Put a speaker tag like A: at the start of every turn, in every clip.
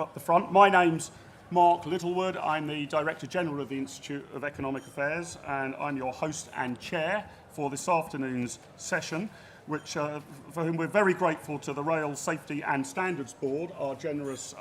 A: Up the front. My name's Mark Littlewood. I'm the Director General of the Institute of Economic Affairs, and I'm your host and chair for this afternoon's session, which for whom we're very grateful to the Rail Safety and Standards Board, our generous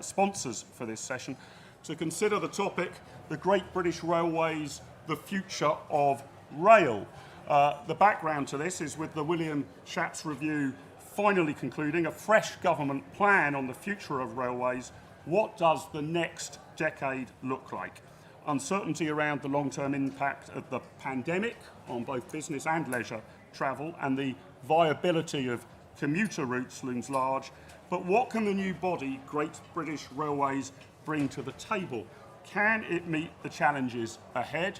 A: sponsors for this session, to consider the topic, the Great British Railways, the future of rail. The background to this is with the William Shapps Review finally concluding a fresh government plan on the future of railways. What does the next decade look like? Uncertainty around the long-term impact of the pandemic on both business and leisure travel, and the viability of commuter routes looms large. But what can the new body, Great British Railways, bring to the table? Can it meet the challenges ahead?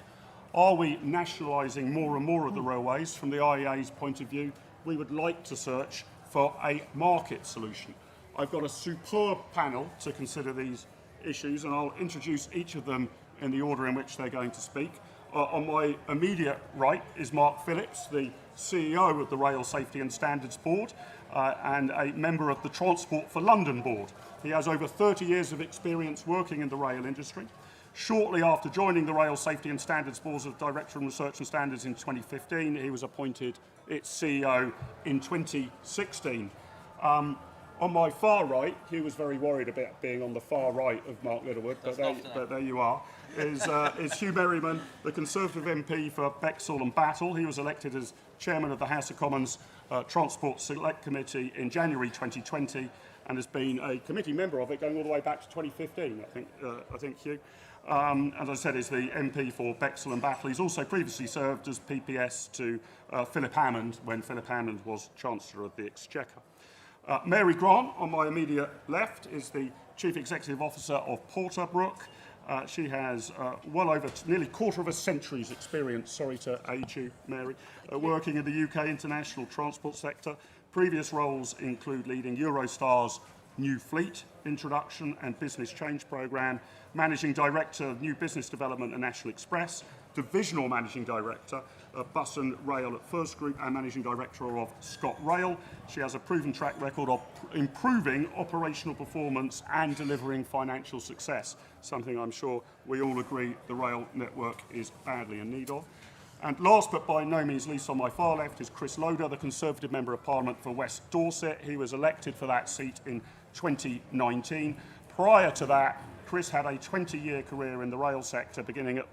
A: Are we nationalising more and more of the railways? From the IEA's point of view, we would like to search for a market solution. I've got a superb panel to consider these issues, and I'll introduce each of them in the order in which they're going to speak. On my immediate right is Mark Phillips, the CEO of the Rail Safety and Standards Board and a member of the Transport for London Board. He has over 30 years of experience working in the rail industry. Shortly after joining the Rail Safety and Standards Board as Director of Research and Standards in 2015, he was appointed its CEO in 2016. On my far right, Hugh was very worried about being on the far right of Mark Littlewood, but there you are, is Hugh Merriman, the Conservative MP for Bexhill and Battle. He was elected as Chairman of the House of Commons Transport Select Committee in January 2020 and has been a committee member of it going all the way back to 2015, I think Hugh. As I said, is the MP for Bexhill and Battle. He's also previously served as PPS to Philip Hammond when Philip Hammond was Chancellor of the Exchequer. Mary Grant, on my immediate left, is the Chief Executive Officer of Porterbrook. She has well over nearly a quarter of a century's experience, sorry to age you, Mary, working in the UK international transport sector. Previous roles include leading Eurostar's New Fleet Introduction and Business Change Programme, Managing Director of New Business Development at National Express, Divisional Managing Director of Bus and Rail at First Group, and Managing Director of ScotRail. She has a proven track record of improving operational performance and delivering financial success, something I'm sure we all agree the rail network is badly in need of. And last but by no means least, on my far left is Chris Loder, the Conservative Member of Parliament for West Dorset. He was elected for that seat in 2019. Prior to that, Chris had a 20-year career in the rail sector, beginning at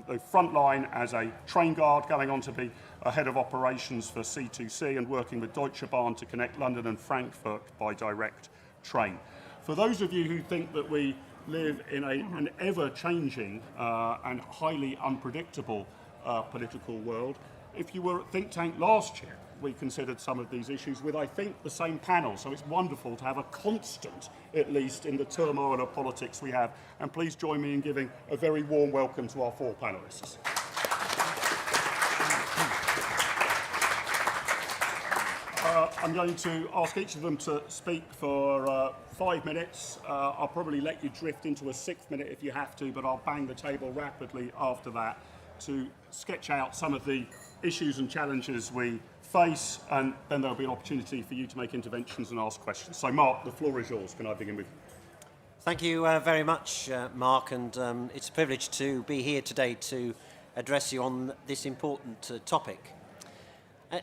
A: the front line as a train guard, going on to be a head of operations for C2C and working with Deutsche Bahn to connect London and Frankfurt by direct train. For those of you who think that we live in an ever-changing and highly unpredictable political world, if you were at Think Tank last year, we considered some of these issues with, I think, the same panel. So it's wonderful to have a constant, at least, in the turmoil of politics we have. And please join me in giving a very warm welcome to our four panellists. I'm going to ask each of them to speak for 5 minutes. I'll probably let you drift into a 6th minute if you have to, but I'll bang the table rapidly after that to sketch out some of the issues and challenges we face, and then there'll be an opportunity for you to make interventions and ask questions. So Mark, the floor is yours. Can I begin with you?
B: Thank you very much, Mark, and it's a privilege to be here today to address you on this important topic.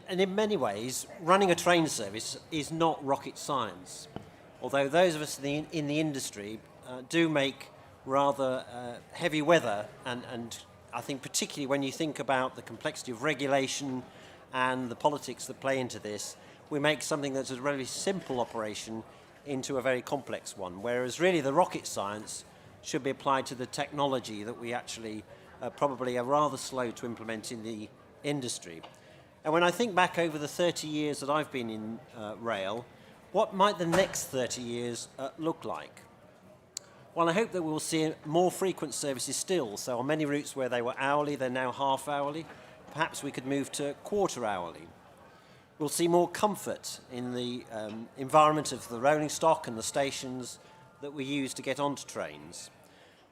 B: And in many ways, running a train service is not rocket science, although those of us in the industry do make rather heavy weather, and I think particularly when you think about the complexity of regulation and the politics that play into this, we make something that's a really simple operation into a very complex one, whereas really the rocket science should be applied to the technology that we actually probably are rather slow to implement in the industry. And when I think back over the 30 years that I've been in rail, what might the next 30 years look like? Well, I hope that we'll see more frequent services still. So on many routes where they were hourly, they're now half hourly. Perhaps we could move to quarter hourly. We'll see more comfort in the environment of the rolling stock and the stations that we use to get onto trains.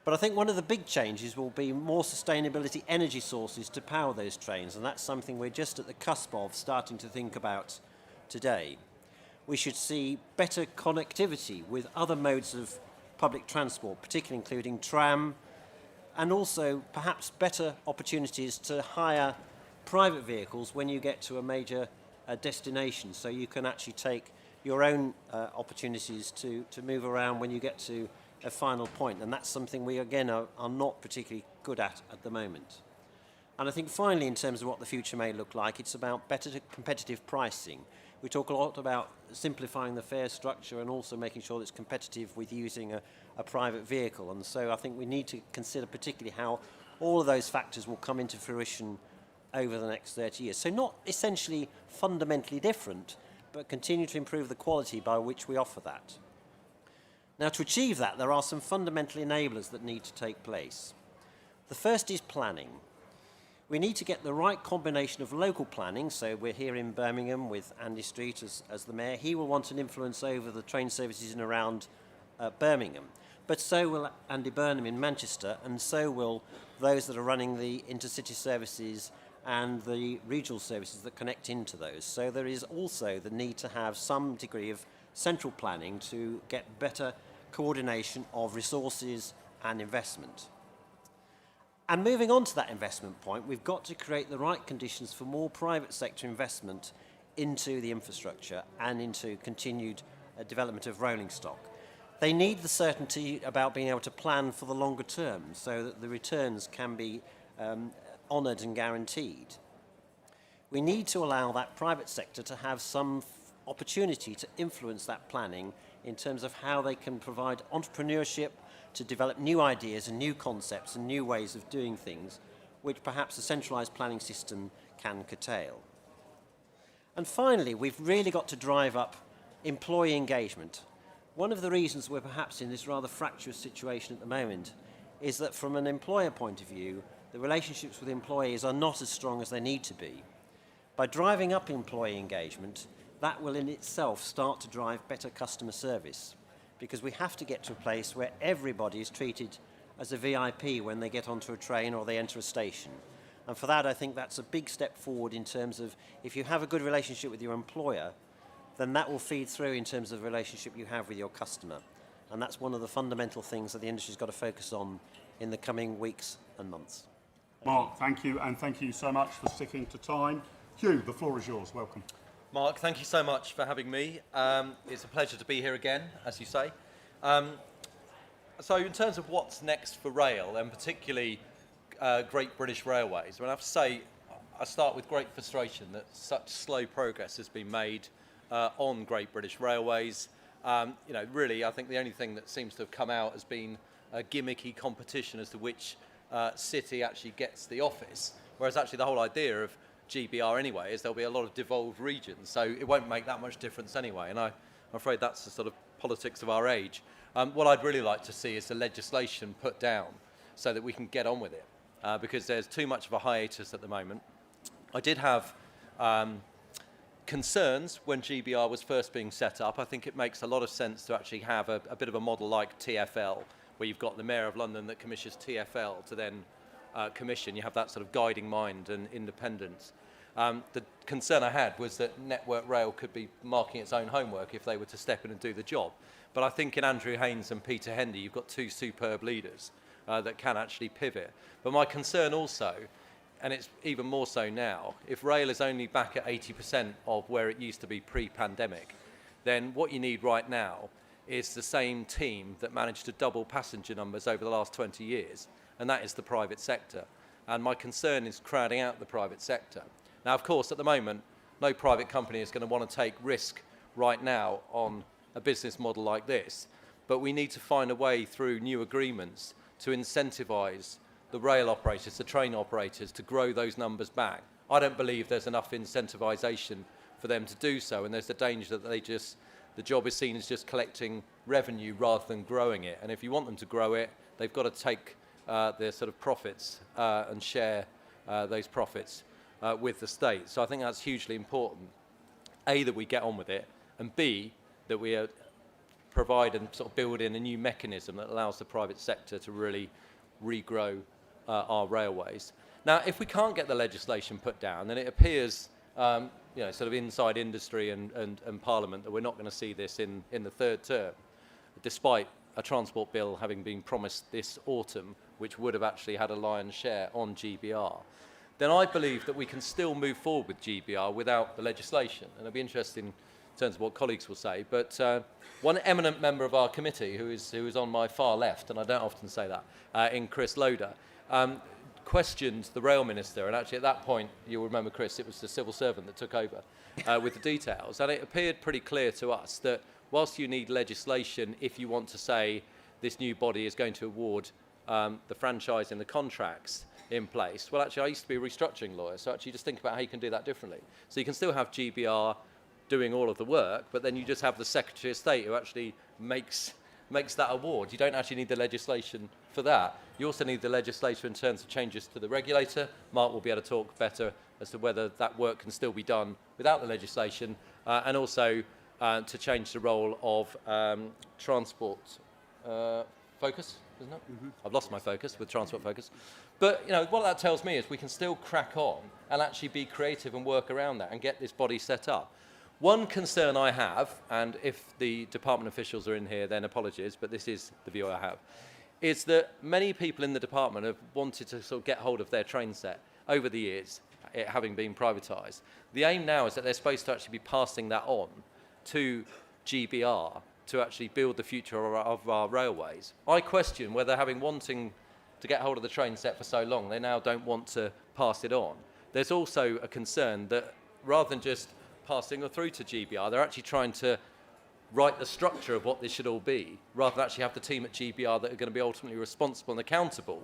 B: But I think one of the big changes will be more sustainability energy sources to power those trains, and that's something we're just at the cusp of starting to think about today. We should see better connectivity with other modes of public transport, particularly including tram, and also perhaps better opportunities to hire private vehicles when you get to a major destination, so you can actually take your own opportunities to move around when you get to a final point. And that's something we, again, are not particularly good at the moment. And I think finally, in terms of what the future may look like, it's about better competitive pricing. We talk a lot about simplifying the fare structure and also making sure that it's competitive with using a private vehicle. And so I think we need to consider particularly how all of those factors will come into fruition over the next 30 years. So not essentially fundamentally different, but continue to improve the quality by which we offer that. Now, to achieve that, there are some fundamental enablers that need to take place. The first is planning. We need to get the right combination of local planning. So we're here in Birmingham with Andy Street as the mayor. He will want an influence over the train services in and around Birmingham. But so will Andy Burnham in Manchester, and so will those that are running the intercity services and the regional services that connect into those. So there is also the need to have some degree of central planning to get better coordination of resources and investment. And moving on to that investment point, we've got to create the right conditions for more private sector investment into the infrastructure and into continued development of rolling stock. They need the certainty about being able to plan for the longer term so that the returns can be honoured and guaranteed. We need to allow that private sector to have some opportunity to influence that planning in terms of how they can provide entrepreneurship to develop new ideas and new concepts and new ways of doing things, which perhaps a centralised planning system can curtail. And finally, we've really got to drive up employee engagement. One of the reasons we're perhaps in this rather fractious situation at the moment is that from an employer point of view, the relationships with employees are not as strong as they need to be. By driving up employee engagement, that will in itself start to drive better customer service, because we have to get to a place where everybody is treated as a VIP when they get onto a train or they enter a station. And for that, I think that's a big step forward in terms of if you have a good relationship with your employer, then that will feed through in terms of the relationship you have with your customer. And that's one of the fundamental things that the industry's got to focus on in the coming weeks and months.
A: Mark, thank you, and thank you so much for sticking to time. Hugh, the floor is yours. Welcome.
C: Mark, thank you so much for having me. It's a pleasure to be here again, as you say. So in terms of what's next for rail, and particularly Great British Railways, I have to say, I start with great frustration that such slow progress has been made on Great British Railways. Really, I think the only thing that seems to have come out has been a gimmicky competition as to which city actually gets the office, whereas actually the whole idea of GBR anyway is there'll be a lot of devolved regions, so it won't make that much difference anyway, and I'm afraid that's the sort of politics of our age. What I'd really like to see is the legislation put down so that we can get on with it, because there's too much of a hiatus at the moment. I did have concerns when GBR was first being set up. I think it makes a lot of sense to actually have a bit of a model like TfL, where you've got the Mayor of London that commissions TfL to then commission. You have that sort of guiding mind and independence. The concern I had was that Network Rail could be marking its own homework if they were to step in and do the job. But I think in Andrew Haynes and Peter Hendy, you've got two superb leaders that can actually pivot. But my concern also, and it's even more so now, if rail is only back at 80% of where it used to be pre-pandemic, then what you need right now is the same team that managed to double passenger numbers over the last 20 years, and that is the private sector. And my concern is crowding out the private sector. Now, of course, at the moment, no private company is going to want to take risk right now on a business model like this, but we need to find a way through new agreements to incentivise the rail operators, the train operators, to grow those numbers back. I don't believe there's enough incentivisation for them to do so, and there's the danger that the job is seen as just collecting revenue rather than growing it. And if you want them to grow it, they've got to take their sort of profits and share those profits with the state. So I think that's hugely important. A, that we get on with it, and B, that we provide and sort of build in a new mechanism that allows the private sector to really regrow our railways. Now, if we can't get the legislation put down, then it appears, sort of inside industry and Parliament, that we're not going to see this in the third term, despite a transport bill having been promised this autumn, which would have actually had a lion's share on GBR, then I believe that we can still move forward with GBR without the legislation. And it'll be interesting in terms of what colleagues will say. But one eminent member of our committee, who is on my far left, and I don't often say that, in Chris Loder, questioned the rail minister. And actually at that point, you'll remember, Chris, it was the civil servant that took over with the details. And it appeared pretty clear to us that whilst you need legislation if you want to say this new body is going to award the franchise and the contracts in place, well, actually, I used to be a restructuring lawyer, so actually just think about how you can do that differently. So you can still have GBR doing all of the work, but then you just have the Secretary of State who actually makes that award. You don't actually need the legislation for that. You also need the legislation in terms of changes to the regulator. Mark will be able to talk better as to whether that work can still be done without the legislation, and also to change the role of transport focus, isn't it? Mm-hmm. I've lost my focus with transport focus. But what that tells me is we can still crack on and actually be creative and work around that and get this body set up. One concern I have, and if the department officials are in here, then apologies, but this is the view I have, is that many people in the department have wanted to sort of get hold of their train set over the years, it having been privatised. The aim now is that they're supposed to actually be passing that on to GBR to actually build the future of our railways. I question whether wanting to get hold of the train set for so long, they now don't want to pass it on. There's also a concern that rather than just passing it through to GBR, they're actually trying to write the structure of what this should all be, rather than actually have the team at GBR that are going to be ultimately responsible and accountable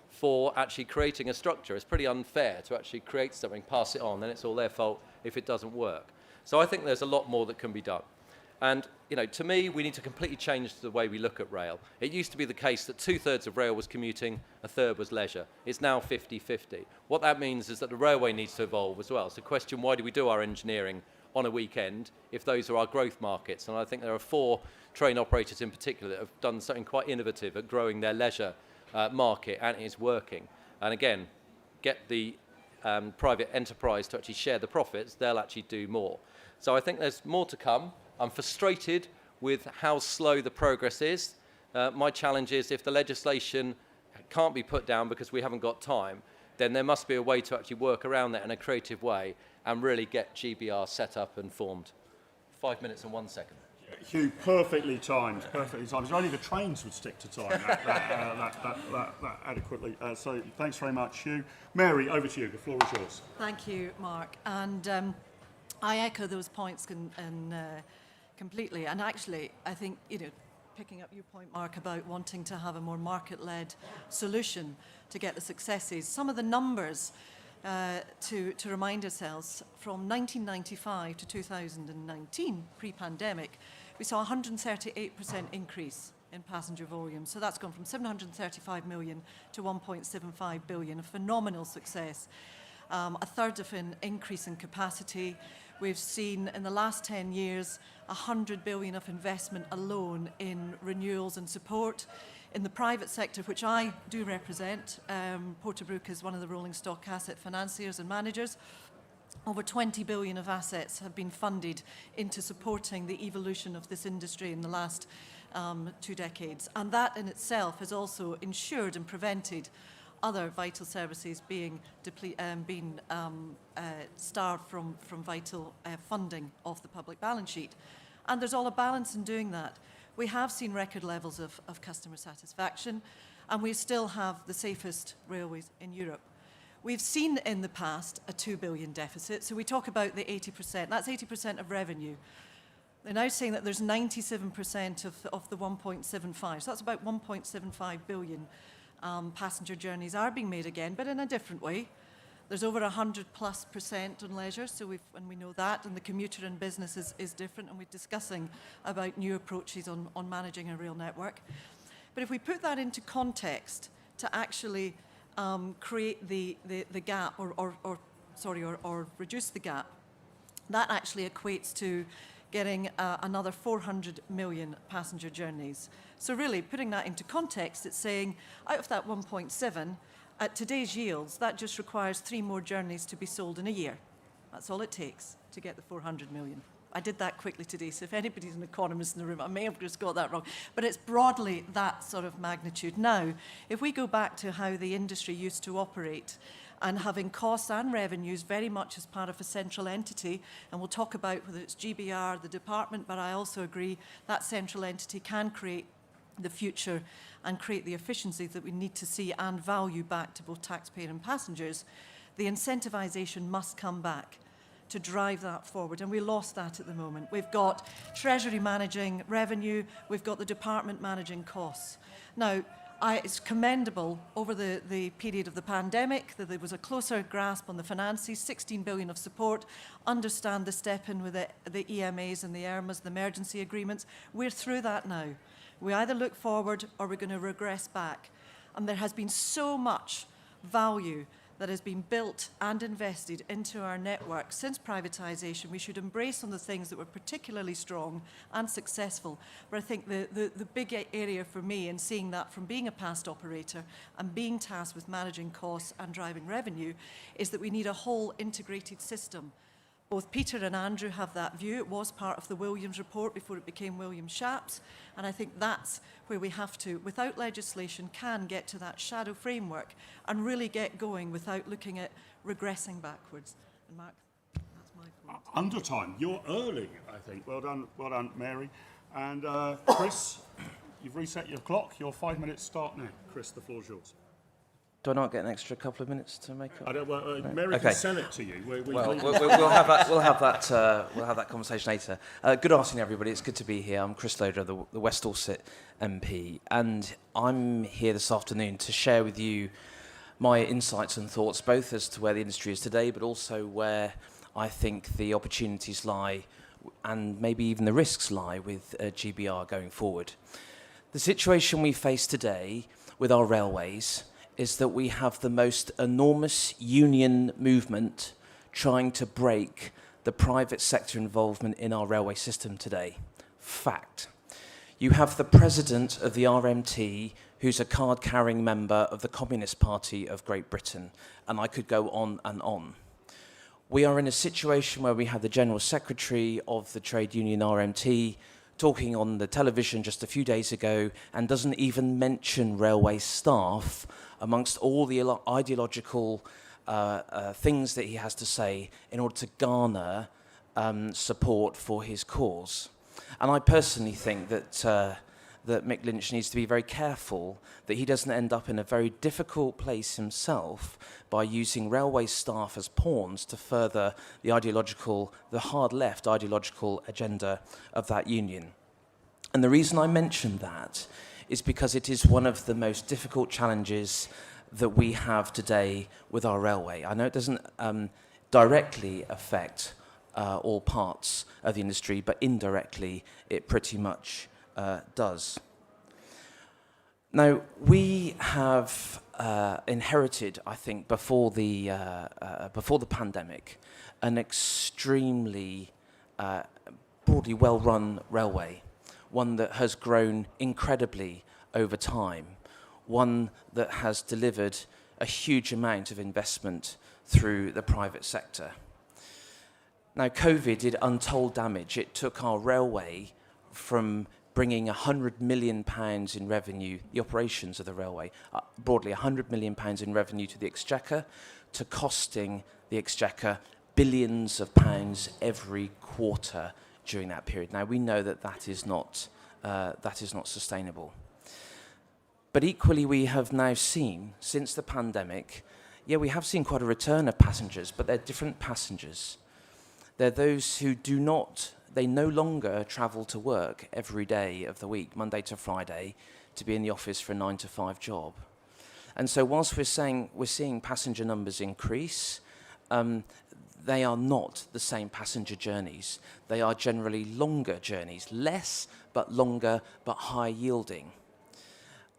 C: for actually creating a structure. It's pretty unfair to actually create something, pass it on, then it's all their fault if it doesn't work. So I think there's a lot more that can be done. And, to me, we need to completely change the way we look at rail. It used to be the case that 2/3 of rail was commuting, 1/3 was leisure. It's now 50-50. What that means is that the railway needs to evolve as well. So question, why do we do our engineering on a weekend if those are our growth markets? And I think there are 4 train operators in particular that have done something quite innovative at growing their leisure market, and it is working. And again, get the private enterprise to actually share the profits, they'll actually do more. So I think there's more to come. I'm frustrated with how slow the progress is. My challenge is if the legislation can't be put down because we haven't got time, then there must be a way to actually work around that in a creative way and really get GBR set up and formed. 5 minutes and 1 second.
A: Hugh, perfectly timed. If only the trains would stick to time that adequately. So thanks very much, Hugh. Mary, over to you. The floor is yours.
D: Thank you, Mark. And I echo those points completely. And actually, I think, picking up your point, Mark, about wanting to have a more market-led solution to get the successes, some of the numbers to remind ourselves, from 1995 to 2019, pre-pandemic, we saw a 138% increase in passenger volume. So that's gone from 735 million to 1.75 billion, a phenomenal success. A third of an increase in capacity. We've seen in the last 10 years 100 billion of investment alone in renewals and support. In the private sector, which I do represent, Porterbrook is one of the rolling stock asset financiers and managers. Over 20 billion of assets have been funded into supporting the evolution of this industry in the last 2 decades. And that in itself has also ensured and prevented other vital services being starved from vital funding of the public balance sheet. And there's all a balance in doing that. We have seen record levels of customer satisfaction, and we still have the safest railways in Europe. We've seen in the past a 2 billion deficit, so we talk about the 80%. That's 80% of revenue. They're now saying that there's 97% of the 1.75, so that's about 1.75 billion passenger journeys are being made again, but in a different way. There's over 100+% on leisure, and we know that, and the commuter and business is different, and we're discussing about new approaches on managing a rail network. But if we put that into context to actually create the gap, or reduce the gap, that actually equates to getting another 400 million passenger journeys. So really, putting that into context, it's saying out of that 1.7, at today's yields, that just requires 3 more journeys to be sold in a year. That's all it takes to get the 400 million. I did that quickly today, so if anybody's an economist in the room, I may have just got that wrong. But it's broadly that sort of magnitude. Now, if we go back to how the industry used to operate, and having costs and revenues very much as part of a central entity, and we'll talk about whether it's GBR, the department, but I also agree that central entity can create the future and create the efficiencies that we need to see and value back to both taxpayer and passengers. The incentivisation must come back to drive that forward, and we lost that at the moment. We've got Treasury managing revenue, we've got the department managing costs. Now, it's commendable over the period of the pandemic that there was a closer grasp on the finances, 16 billion of support, understand the step in with the EMAs and the ERMAs, the emergency agreements. We're through that now. We either look forward or we're going to regress back. And there has been so much value that has been built and invested into our network since privatisation. We should embrace some of the things that were particularly strong and successful. But I think the big area for me in seeing that from being a past operator and being tasked with managing costs and driving revenue is that we need a whole integrated system. Both Peter and Andrew have that view. It was part of the Williams report before it became Williams-Shapps. And I think that's where we have to, without legislation, can get to that shadow framework and really get going without looking at regressing backwards. And Mark, that's my point.
A: Under time. You're early, I think. Well done, Mary. And Chris, you've reset your clock. Your 5 minutes start now. Chris, the floor's yours.
E: Do I not get an extra couple of minutes to make up?
A: I don't. Well, Mary
E: Okay.
A: can sell it to you.
E: Well, we'll have that. We'll have that conversation later. Good afternoon, everybody. It's good to be here. I'm Chris Loder, the West Dorset MP, and I'm here this afternoon to share with you my insights and thoughts, both as to where the industry is today, but also where I think the opportunities lie, and maybe even the risks lie with GBR going forward. The situation we face today with our railways is that we have the most enormous union movement trying to break the private sector involvement in our railway system today. Fact. You have the president of the RMT, who's a card-carrying member of the Communist Party of Great Britain, and I could go on and on. We are in a situation where we have the General Secretary of the trade union RMT talking on the television just a few days ago and doesn't even mention railway staff amongst all the ideological things that he has to say in order to garner support for his cause. And I personally think that Mick Lynch needs to be very careful that he doesn't end up in a very difficult place himself by using railway staff as pawns to further the hard left ideological agenda of that union. And the reason I mention that is because it is one of the most difficult challenges that we have today with our railway. I know it doesn't directly affect all parts of the industry, but indirectly it pretty much does. Now, we have inherited, I think, before the pandemic, an extremely broadly well-run railway, one that has grown incredibly over time, one that has delivered a huge amount of investment through the private sector. Now, COVID did untold damage. It took our railway from bringing £100 million in revenue, the operations of the railway, broadly £100 million in revenue to the Exchequer, to costing the Exchequer billions of pounds every quarter during that period. Now, we know that that is not sustainable. But equally, we have now seen, since the pandemic, we have seen quite a return of passengers, but they're different passengers. They're those who they no longer travel to work every day of the week, Monday to Friday, to be in the office for a 9-to-5 job. And so whilst we're seeing passenger numbers increase, they are not the same passenger journeys. They are generally longer journeys, less but longer but high yielding.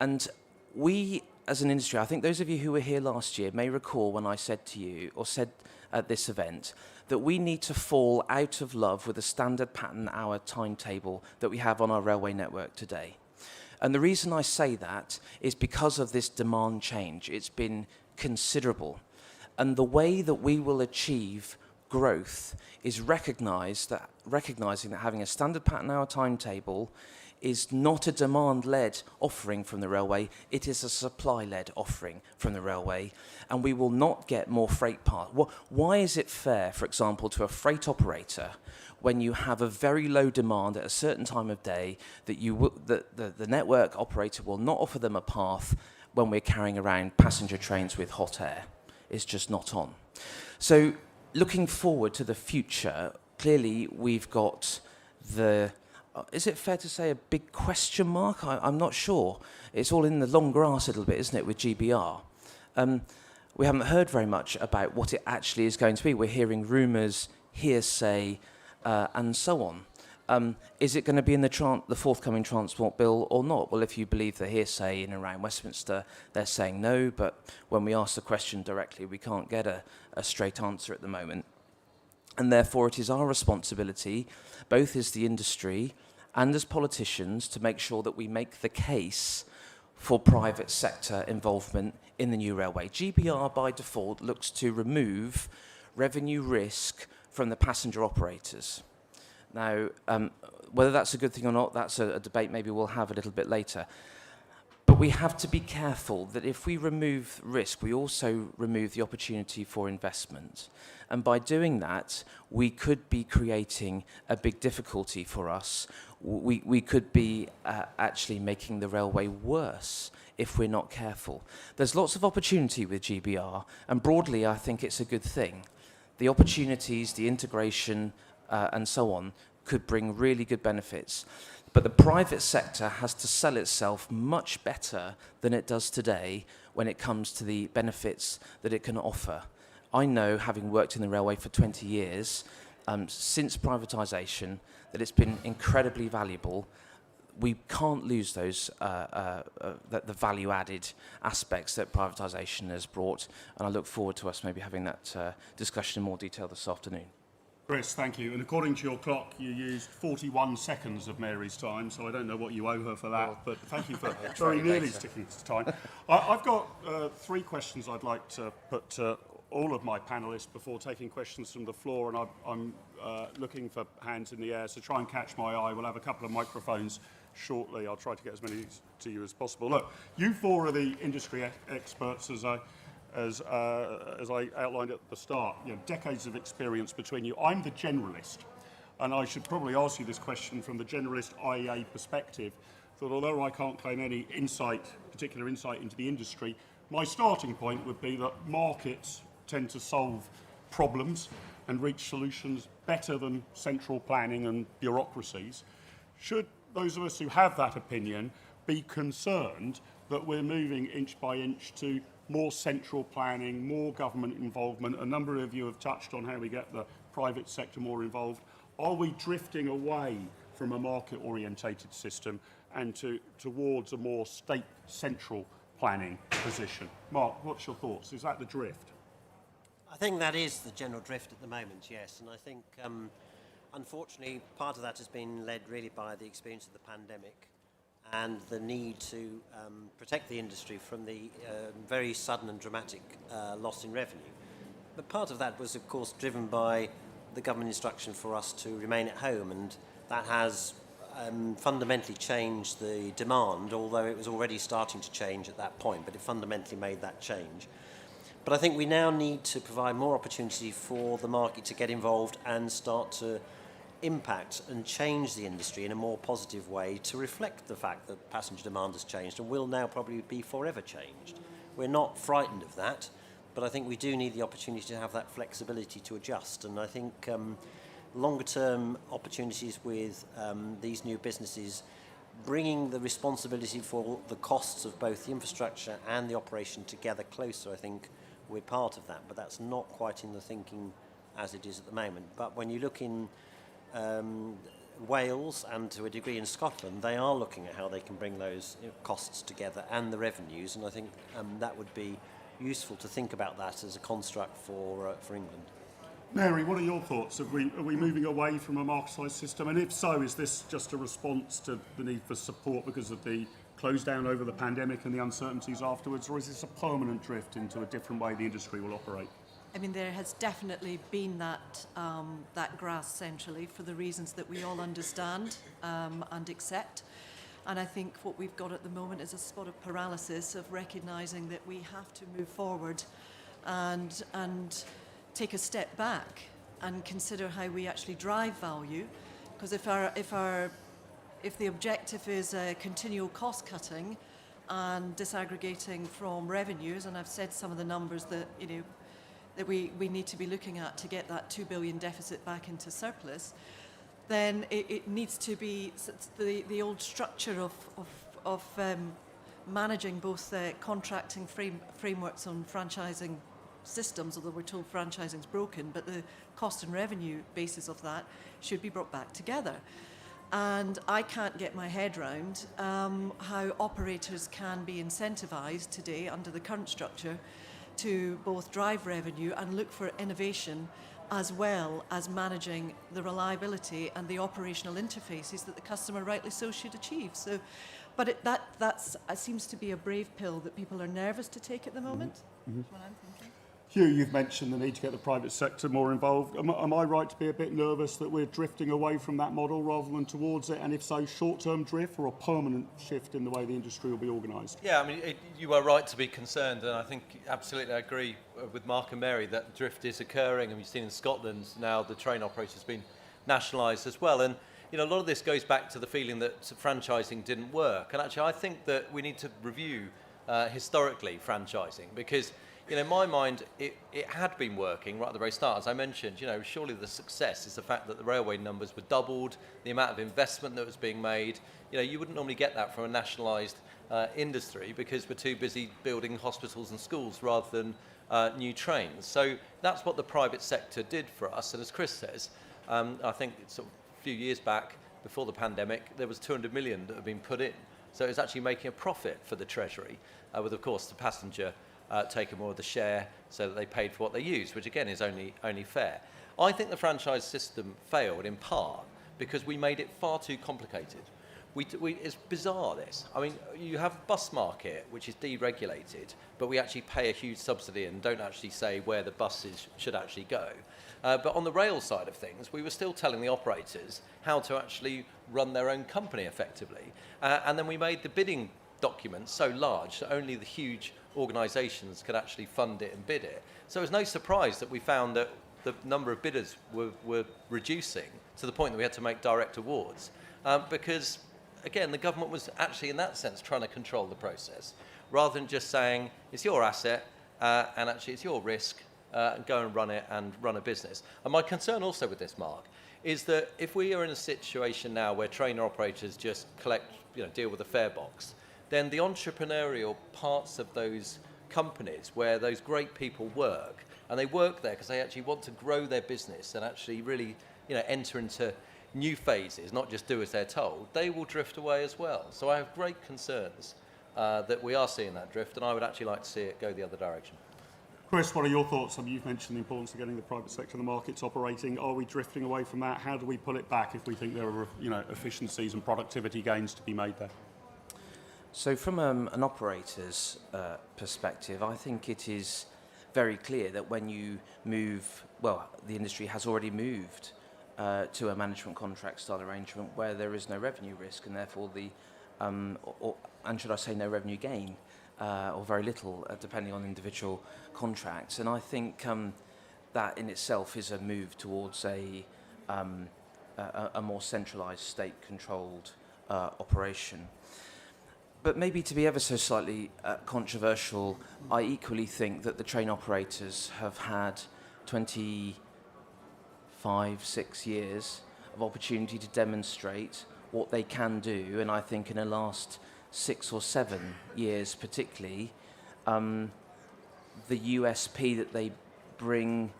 E: And we, as an industry, I think those of you who were here last year may recall when I said to you, or said at this event, that we need to fall out of love with the standard pattern hour timetable that we have on our railway network today. And the reason I say that is because of this demand change. It's been considerable. And the way that we will achieve growth is recognising that having a standard pattern hour timetable is not a demand-led offering from the railway, it is a supply-led offering from the railway, and we will not get more freight parts. Why is it fair, for example, to a freight operator when you have a very low demand at a certain time of day that the network operator will not offer them a path when we're carrying around passenger trains with hot air? It's just not on. So looking forward to the future, clearly we've got is it fair to say a big question mark? I'm not sure. It's all in the long grass a little bit, isn't it, with GBR? We haven't heard very much about what it actually is going to be. We're hearing rumours, hearsay, and so on. Is it going to be in the forthcoming transport bill or not? Well, if you believe the hearsay in and around Westminster, they're saying no, but when we ask the question directly, we can't get a straight answer at the moment. And therefore, it is our responsibility, both as the industry and as politicians, to make sure that we make the case for private sector involvement in the new railway. GBR, by default, looks to remove revenue risk from the passenger operators. Now, whether that's a good thing or not, that's a debate maybe we'll have a little bit later. But we have to be careful that if we remove risk, we also remove the opportunity for investment. And by doing that, we could be creating a big difficulty for us. We could be actually making the railway worse if we're not careful. There's lots of opportunity with GBR, and broadly, I think it's a good thing. The opportunities, the integration, and so on, could bring really good benefits. But the private sector has to sell itself much better than it does today when it comes to the benefits that it can offer. I know, having worked in the railway for 20 years, since privatisation, that it's been incredibly valuable. We can't lose those the value-added aspects that privatisation has brought, and I look forward to us maybe having that discussion in more detail this afternoon.
A: Chris, thank you. And according to your clock, you used 41 seconds of Mary's time, so I don't know what you owe her for that, but thank you for very nearly sticking to time. I've got 3 questions I'd like to put to all of my panellists before taking questions from the floor, and I'm looking for hands in the air, so try and catch my eye. We'll have a couple of microphones shortly. I'll try to get as many to you as possible. Look, you 4 are the industry experts, as I outlined at the start. You know, decades of experience between you. I'm the generalist, and I should probably ask you this question from the generalist IEA perspective, that although I can't claim any particular insight into the industry, my starting point would be that markets tend to solve problems and reach solutions better than central planning and bureaucracies. Should those of us who have that opinion be concerned that we're moving inch by inch to more central planning, more government involvement? A number of you have touched on how we get the private sector more involved. Are we drifting away from a market-orientated system and towards a more state-central planning position? Mark, what's your thoughts? Is that the drift?
B: I think that is the general drift at the moment, yes. And I think, unfortunately, part of that has been led really by the experience of the pandemic and the need to protect the industry from the very sudden and dramatic loss in revenue. But part of that was, of course, driven by the government instruction for us to remain at home, and that has fundamentally changed the demand, although it was already starting to change at that point, but it fundamentally made that change. But I think we now need to provide more opportunity for the market to get involved and start to impact and change the industry in a more positive way to reflect the fact that passenger demand has changed and will now probably be forever changed. We're not frightened of that, but I think we do need the opportunity to have that flexibility to adjust. And I think longer term opportunities with these new businesses, bringing the responsibility for the costs of both the infrastructure and the operation together closer, I think we're part of that, but that's not quite in the thinking as it is at the moment. But when you look in Wales and to a degree in Scotland, they are looking at how they can bring those costs together and the revenues, and I think that would be useful to think about that as a construct for England.
A: Mary, what are your thoughts? Are we moving away from a marketised system? And if so, is this just a response to the need for support because of the close down over the pandemic and the uncertainties afterwards, or is this a permanent drift into a different way the industry will operate?
D: I mean, there has definitely been that grass centrally for the reasons that we all understand and accept. And I think what we've got at the moment is a spot of paralysis of recognising that we have to move forward and take a step back and consider how we actually drive value. Because if the objective is continual cost cutting and disaggregating from revenues, and I've said some of the numbers that that we need to be looking at to get that 2 billion deficit back into surplus, then it needs to be the old structure of managing both contracting frameworks on franchising systems, although we're told franchising's broken, but the cost and revenue basis of that should be brought back together. And I can't get my head round how operators can be incentivised today under the current structure to both drive revenue and look for innovation, as well as managing the reliability and the operational interfaces that the customer rightly so should achieve. So, but that seems to be a brave pill that people are nervous to take at the moment.
A: Mm-hmm.
D: That's what I'm thinking.
A: Hugh, you've mentioned the need to get the private sector more involved. Am I right to be a bit nervous that we're drifting away from that model rather than towards it? And if so, short-term drift or a permanent shift in the way the industry will be organised?
C: Yeah, I mean, you are right to be concerned, and I think absolutely I agree with Mark and Mary that drift is occurring, and we've seen in Scotland now the train operator's been nationalised as well. And a lot of this goes back to the feeling that franchising didn't work. And actually, I think that we need to review historically franchising, because in my mind, it had been working right at the very start. As I mentioned, surely the success is the fact that the railway numbers were doubled, the amount of investment that was being made. You wouldn't normally get that from a nationalised industry, because we're too busy building hospitals and schools rather than new trains. So that's what the private sector did for us. And as Chris says, I think sort of a few years back, before the pandemic, there was 200 million that had been put in. So it was actually making a profit for the Treasury, with, of course, the passenger taking more of the share so that they paid for what they used, which again is only fair. I think the franchise system failed in part because we made it far too complicated. It's bizarre, this. I mean, you have a bus market which is deregulated, but we actually pay a huge subsidy and don't actually say where the buses should actually go. But on the rail side of things, we were still telling the operators how to actually run their own company effectively. And then we made the bidding documents so large that only the huge organisations could actually fund it and bid it. So it was no surprise that we found that the number of bidders were reducing to the point that we had to make direct awards, because, again, the government was actually, in that sense, trying to control the process, rather than just saying, it's your asset, and actually it's your risk, and go and run it and run a business. And my concern also with this, Mark, is that if we are in a situation now where trainer operators just collect, deal with a fare box, then the entrepreneurial parts of those companies where those great people work, and they work there because they actually want to grow their business and actually really, enter into new phases, not just do as they're told, they will drift away as well. So I have great concerns that we are seeing that drift, and I would actually like to see it go the other direction.
A: Chris, what are your thoughts? You've mentioned the importance of getting the private sector and the markets operating. Are we drifting away from that? How do we pull it back if we think there are, efficiencies and productivity gains to be made there?
E: So from an operator's perspective, I think it is very clear that when you move, the industry has already moved to a management contract style arrangement where there is no revenue risk, and therefore and should I say no revenue gain, or very little, depending on individual contracts. And I think that in itself is a move towards a more centralised, state-controlled operation. But maybe to be ever so slightly controversial, I equally think that the train operators have had 25-6 years of opportunity to demonstrate what they can do, and I think in the last 6 or 7 years particularly, the USP that they bring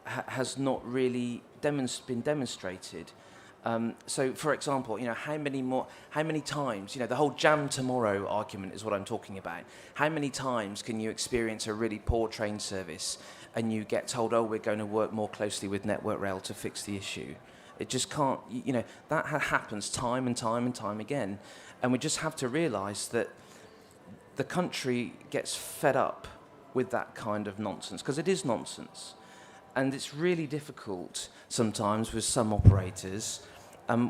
E: has not really been demonstrated. So, for example, how many times, the whole jam tomorrow argument is what I'm talking about. How many times can you experience a really poor train service and you get told, we're going to work more closely with Network Rail to fix the issue? It just can't, that happens time and time and time again. And we just have to realise that the country gets fed up with that kind of nonsense, because it is nonsense. And it's really difficult sometimes with some operators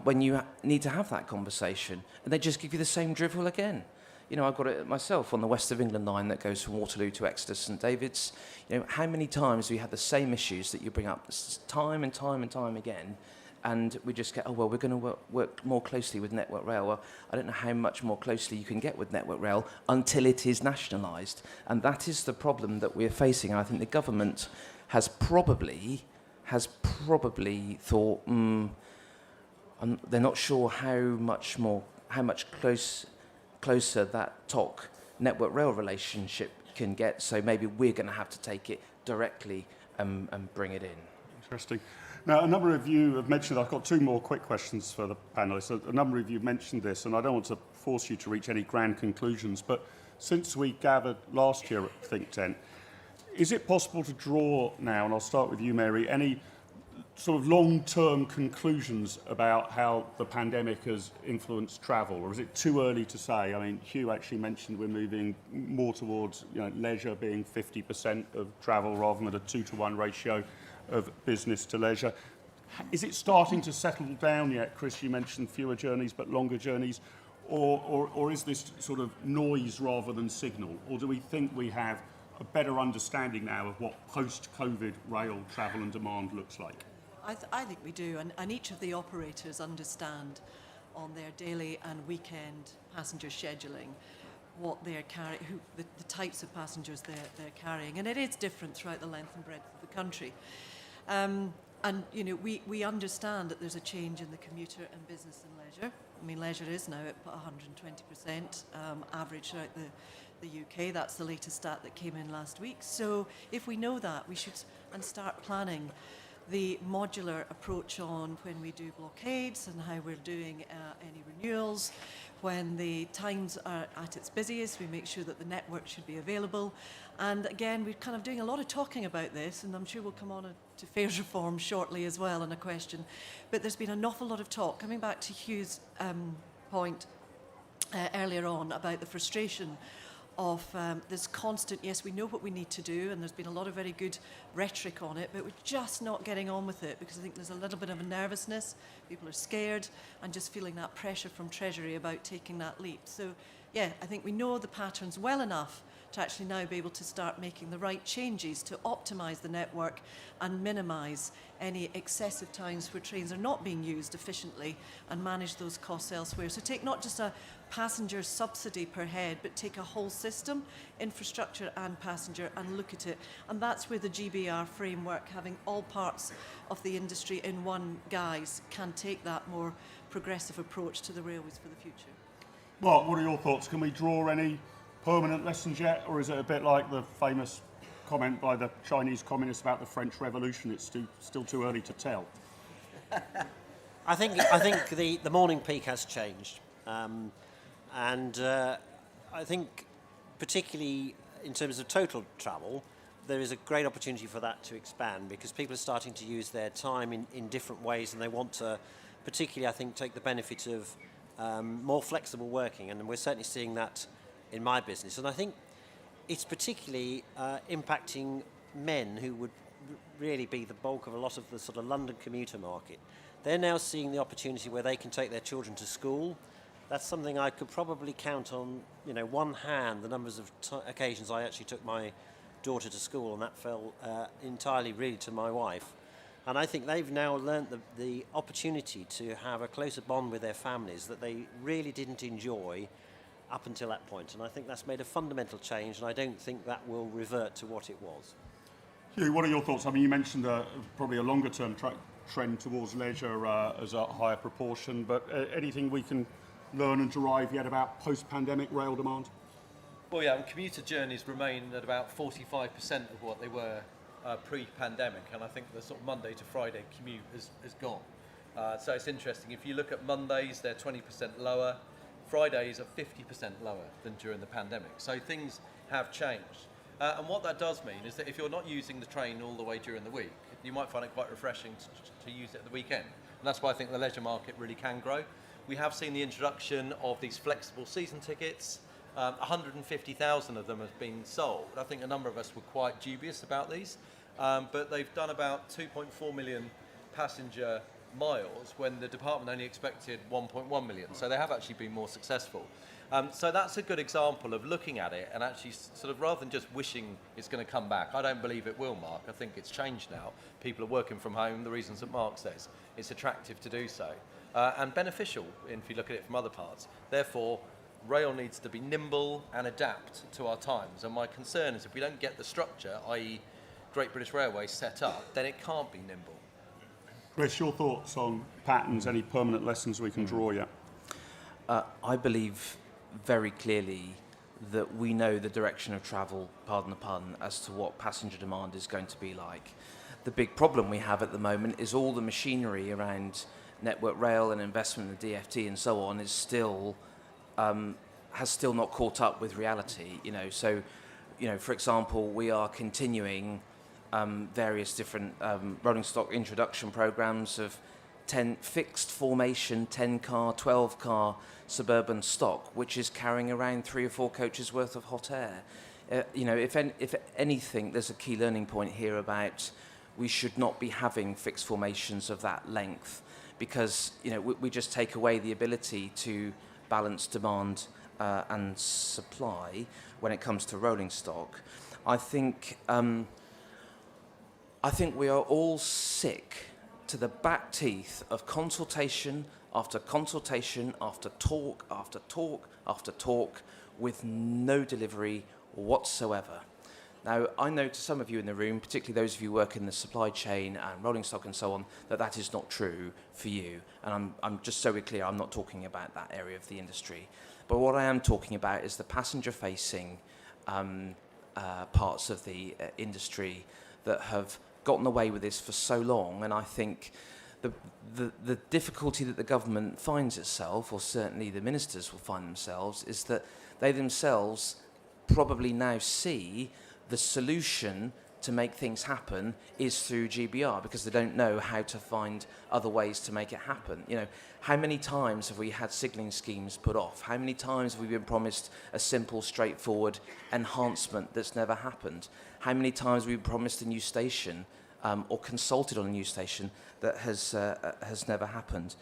E: when you need to have that conversation, and they just give you the same drivel again. You know, I've got it myself on the West of England line that goes from Waterloo to Exeter St David's. You know, how many times do we have the same issues that you bring up time and time and time again, and we just get, oh, well, we're going to work more closely with Network Rail. Well, I don't know how much more closely you can get with Network Rail until it is nationalised. And that is the problem that we're facing. And I think the government has probably thought, they're not sure how much closer that TOC Network Rail relationship can get, so maybe we're going to have to take it directly and bring it in.
A: Interesting. Now, a number of you have mentioned, I've got two more quick questions for the panellists. A number of you have mentioned this, and I don't want to force you to reach any grand conclusions, but since we gathered last year at Think Tent, is it possible to draw now, and I'll start with you, Mary, any sort of long-term conclusions about how the pandemic has influenced travel, or is it too early to say? I mean, Hugh actually mentioned we're moving more towards, you know, leisure being 50% of travel rather than a 2-to-1 ratio of business to leisure. Is it starting to settle down yet? Chris, you mentioned fewer journeys but longer journeys, or is this sort of noise rather than signal, or do we think we have a better understanding now of what post-COVID rail travel and demand looks like?
D: I think we do, and each of the operators understand on their daily and weekend passenger scheduling what they're carrying, the types of passengers they're carrying, and it is different throughout the length and breadth of the country. And you know, we understand that there's a change in the commuter and business and leisure. I mean, leisure is now at 120% average throughout the UK. That's the latest stat that came in last week. So if we know that, we should start planning the modular approach on when we do blockades and how we're doing any renewals. When the times are at its busiest, we make sure that the network should be available. And again, we're kind of doing a lot of talking about this, and I'm sure we'll come on to fares reform shortly as well in a question. But there's been an awful lot of talk. Coming back to Hugh's point earlier on about the frustration of this constant, yes, we know what we need to do, and there's been a lot of very good rhetoric on it, but we're just not getting on with it because I think there's a little bit of a nervousness. People are scared and just feeling that pressure from Treasury about taking that leap. So, yeah, I think we know the patterns well enough to actually now be able to start making the right changes to optimise the network and minimise any excessive times where trains are not being used efficiently and manage those costs elsewhere. So take not just a passenger subsidy per head, but take a whole system, infrastructure and passenger, and look at it. And that's where the GBR framework, having all parts of the industry in one guise, can take that more progressive approach to the railways for the future.
A: Mark, what are your thoughts? Can we draw any permanent lessons yet, or is it a bit like the famous comment by the Chinese communists about the French Revolution? It's still too early to tell.
B: I think the morning peak has changed, and I think particularly in terms of total travel, there is a great opportunity for that to expand because people are starting to use their time in different ways, and they want to, particularly I think, take the benefit of more flexible working, and we're certainly seeing that in my business. And I think it's particularly impacting men who would really be the bulk of a lot of the sort of London commuter market. They're now seeing the opportunity where they can take their children to school. That's something I could probably count on, you know, one hand, the numbers of occasions I actually took my daughter to school, and that fell entirely really to my wife. And I think they've now learnt the opportunity to have a closer bond with their families that they really didn't enjoy up until that point. And I think that's made a fundamental change, and I don't think that will revert to what it was.
A: Hugh, what are your thoughts? I mean, you mentioned probably a longer-term trend towards leisure as a higher proportion, but anything we can learn and derive yet about post-pandemic rail demand?
C: Well, yeah, and commuter journeys remain at about 45% of what they were pre-pandemic, and I think the sort of Monday to Friday commute has gone. So it's interesting. If you look at Mondays, they're 20% lower. Fridays are 50% lower than during the pandemic. So things have changed. And what that does mean is that if you're not using the train all the way during the week, you might find it quite refreshing to use it at the weekend. And that's why I think the leisure market really can grow. We have seen the introduction of these flexible season tickets. 150,000 of them have been sold. I think a number of us were quite dubious about these. but they've done about 2.4 million passenger miles when the department only expected 1.1 million. So they have actually been more successful. So that's a good example of looking at it and actually sort of, rather than just wishing it's going to come back, I don't believe it will, Mark. I think it's changed now. People are working from home, the reasons that Mark says. It's attractive to do so and beneficial if you look at it from other parts. Therefore, rail needs to be nimble and adapt to our times. And my concern is if we don't get the structure, i.e. Great British Railways, set up, then it can't be nimble.
A: Chris, your thoughts on patterns, any permanent lessons we can draw yet?
E: I believe very clearly that we know the direction of travel, pardon the pun, as to what passenger demand is going to be like. The big problem we have at the moment is all the machinery around Network Rail and investment in the DfT and so on is still has still not caught up with reality. So for example, we are continuing various different rolling stock introduction programs of 10 fixed formation, 10-car, 12-car suburban stock, which is carrying around 3 or 4 coaches worth of hot air. If anything, there's a key learning point here about we should not be having fixed formations of that length because, we just take away the ability to balance demand and supply when it comes to rolling stock. I think we are all sick to the back teeth of consultation after consultation after talk after talk after talk with no delivery whatsoever. Now, I know to some of you in the room, particularly those of you who work in the supply chain and rolling stock and so on, that is not true for you. And I'm just so we're clear, I'm not talking about that area of the industry. But what I am talking about is the passenger-facing parts of the industry that have gotten away with this for so long, and I think the difficulty that the government finds itself, or certainly the ministers will find themselves, is that they themselves probably now see the solution to make things happen is through GBR because they don't know how to find other ways to make it happen. How many times have we had signalling schemes put off? How many times have we been promised a simple, straightforward enhancement that's never happened? How many times have we been promised a new station or consulted on a new station that has never happened?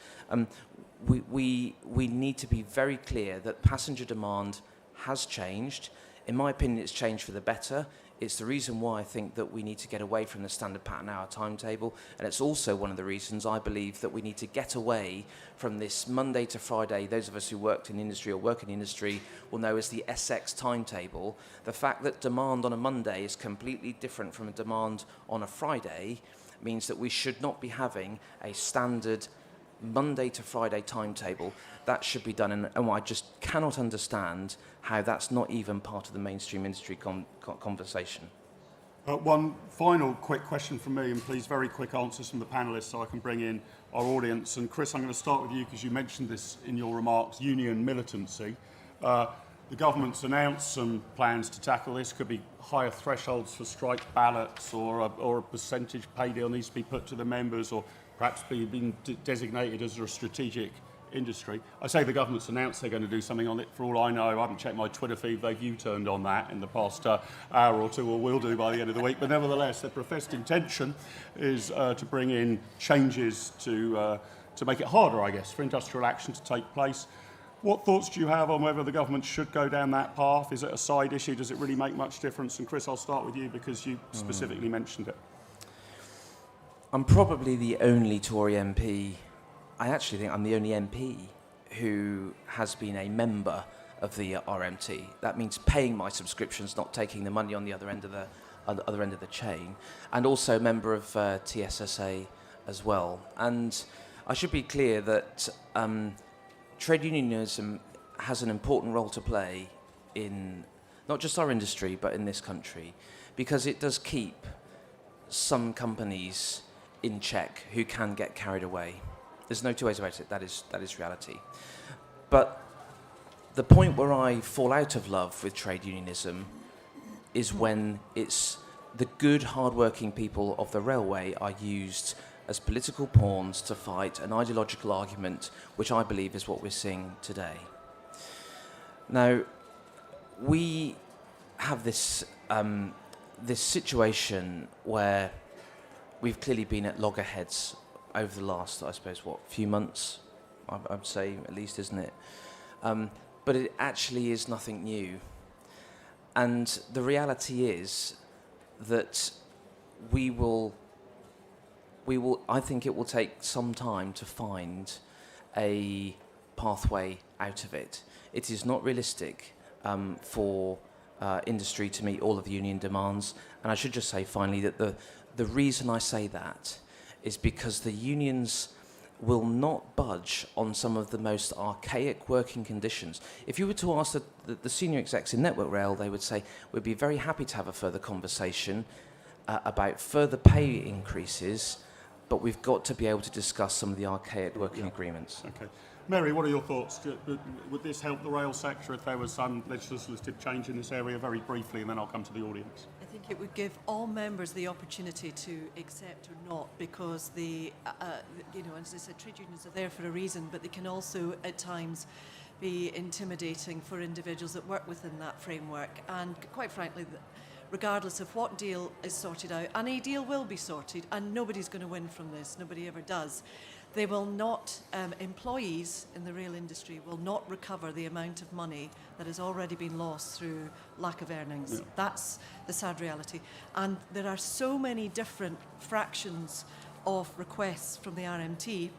E: We need to be very clear that passenger demand has changed. In my opinion, it's changed for the better. It's the reason why I think that we need to get away from the standard pattern hour timetable, and it's also one of the reasons I believe that we need to get away from this Monday to Friday. Those of us who worked in industry or work in industry will know as the SX timetable. The fact that demand on a Monday is completely different from a demand on a Friday means that we should not be having a standard Monday to Friday timetable. That should be done, and I just cannot understand how that's not even part of the mainstream industry conversation.
A: One final quick question from me, and please very quick answers from the panellists so I can bring in our audience. And Chris, I'm going to start with you because you mentioned this in your remarks, union militancy. The government's announced some plans to tackle this. Could be higher thresholds for strike ballots, or a percentage pay deal needs to be put to the members, or perhaps being designated as a strategic industry. I say the government's announced they're going to do something on it. For all I know, I haven't checked my Twitter feed, they've U-turned on that in the past hour or two, or will do by the end of the week. But nevertheless, their professed intention is to bring in changes to make it harder, I guess, for industrial action to take place. What thoughts do you have on whether the government should go down that path? Is it a side issue? Does it really make much difference? And Chris, I'll start with you because you specifically mentioned it.
E: I'm probably the only Tory MP, I actually think I'm the only MP who has been a member of the RMT. That means paying my subscriptions, not taking the money on the other end of the chain, and also a member of TSSA as well. And I should be clear that trade unionism has an important role to play in not just our industry but in this country, because it does keep some companies in check who can get carried away. There's no two ways about it. That is reality. But the point where I fall out of love with trade unionism is when it's the good, hard-working people of the railway are used as political pawns to fight an ideological argument, which I believe is what we're seeing today. Now, we have this this situation where we've clearly been at loggerheads over the last, I suppose, few months, I'd say at least, isn't it? But it actually is nothing new. And the reality is that I think it will take some time to find a pathway out of it. It is not realistic for industry to meet all of the union demands. And I should just say finally that the reason I say that is because the unions will not budge on some of the most archaic working conditions. If you were to ask the senior execs in Network Rail, they would say, we'd be very happy to have a further conversation about further pay increases, but we've got to be able to discuss some of the archaic working agreements.
A: Okay. Mary, what are your thoughts? Would this help the rail sector if there was some legislative change in this area, very briefly, and then I'll come to the audience?
D: I think it would give all members the opportunity to accept or not, because as I said, trade unions are there for a reason, but they can also at times be intimidating for individuals that work within that framework. And quite frankly, regardless of what deal is sorted out, and a deal will be sorted, and nobody's going to win from this, nobody ever does. They will not, employees in the rail industry will not recover the amount of money that has already been lost through lack of earnings. Yeah. That's the sad reality. And there are so many different fractions of requests from the RMT,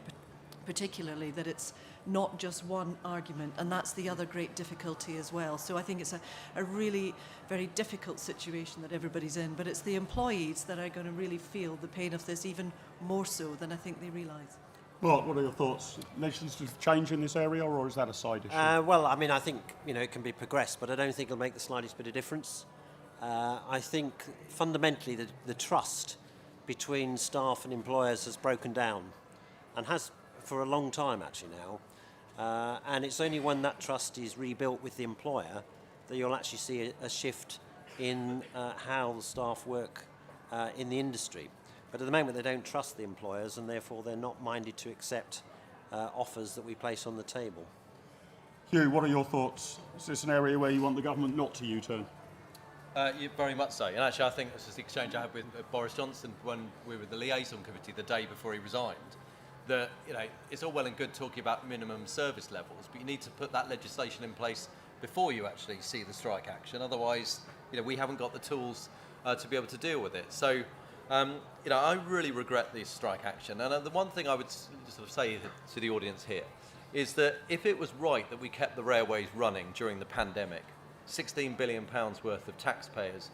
D: particularly, that it's not just one argument, and that's the other great difficulty as well. So I think it's a really very difficult situation that everybody's in, but it's the employees that are going to really feel the pain of this even more so than I think they realise.
A: Mark, what are your thoughts? Legislative change in this area, or is that a side issue?
B: Well, I mean, I think it can be progressed, but I don't think it'll make the slightest bit of difference. I think fundamentally the trust between staff and employers has broken down, and has for a long time actually now. And it's only when that trust is rebuilt with the employer that you'll actually see a shift in how the staff work in the industry. But at the moment they don't trust the employers, and therefore they're not minded to accept offers that we place on the table.
A: Hugh, what are your thoughts? Is this an area where you want the government not to U-turn?
C: Very much so. And actually I think this is the exchange I had with Boris Johnson when we were the liaison committee the day before he resigned. That it's all well and good talking about minimum service levels, but you need to put that legislation in place before you actually see the strike action. Otherwise, we haven't got the tools to be able to deal with it. So, I really regret this strike action. And the one thing I would sort of say to the audience here is that if it was right that we kept the railways running during the pandemic, £16 billion worth of taxpayers'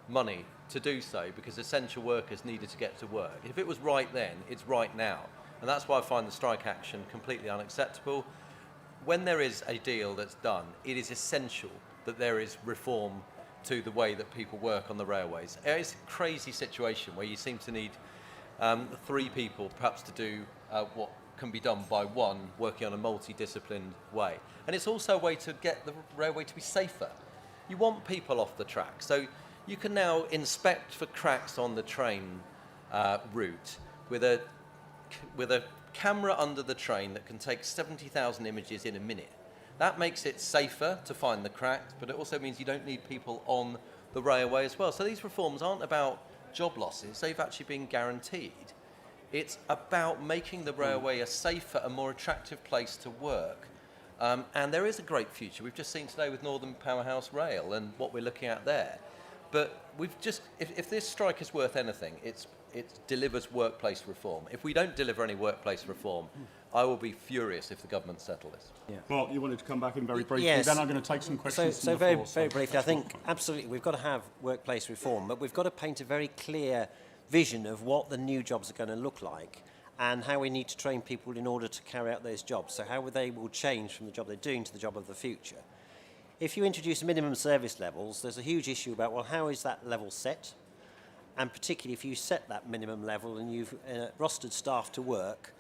C: money to do so because essential workers needed to get to work. If it was right then, it's right now. And that's why I find the strike action completely unacceptable. When there is a deal that's done, it is essential that there is reform to the way that people work on the railways. It's a crazy situation where you seem to need 3 people perhaps to do what can be done by one, working on a multidisciplined way. And it's also a way to get the railway to be safer. You want people off the track. So you can now inspect for cracks on the train route with a camera under the train that can take 70,000 images in a minute. That makes it safer to find the cracks, but it also means you don't need people on the railway as well. So these reforms aren't about job losses, they've actually been guaranteed. It's about making the railway a safer and more attractive place to work. And there is a great future. We've just seen today with Northern Powerhouse Rail and what we're looking at there. But we've just, if this strike is worth anything, it delivers workplace reform. If we don't deliver any workplace reform, I will be furious if the government settle this.
E: Yeah.
A: Mark, you wanted to come back in very briefly,
B: yes.
A: Then I'm going to take some questions
B: So
A: from the
B: very,
A: floor.
B: very briefly, I think absolutely we've got to have workplace reform, but we've got to paint a very clear vision of what the new jobs are going to look like and how we need to train people in order to carry out those jobs. So how they will change from the job they're doing to the job of the future. If you introduce minimum service levels, there's a huge issue about, well, how is that level set? And particularly if you set that minimum level and you've rostered staff to work,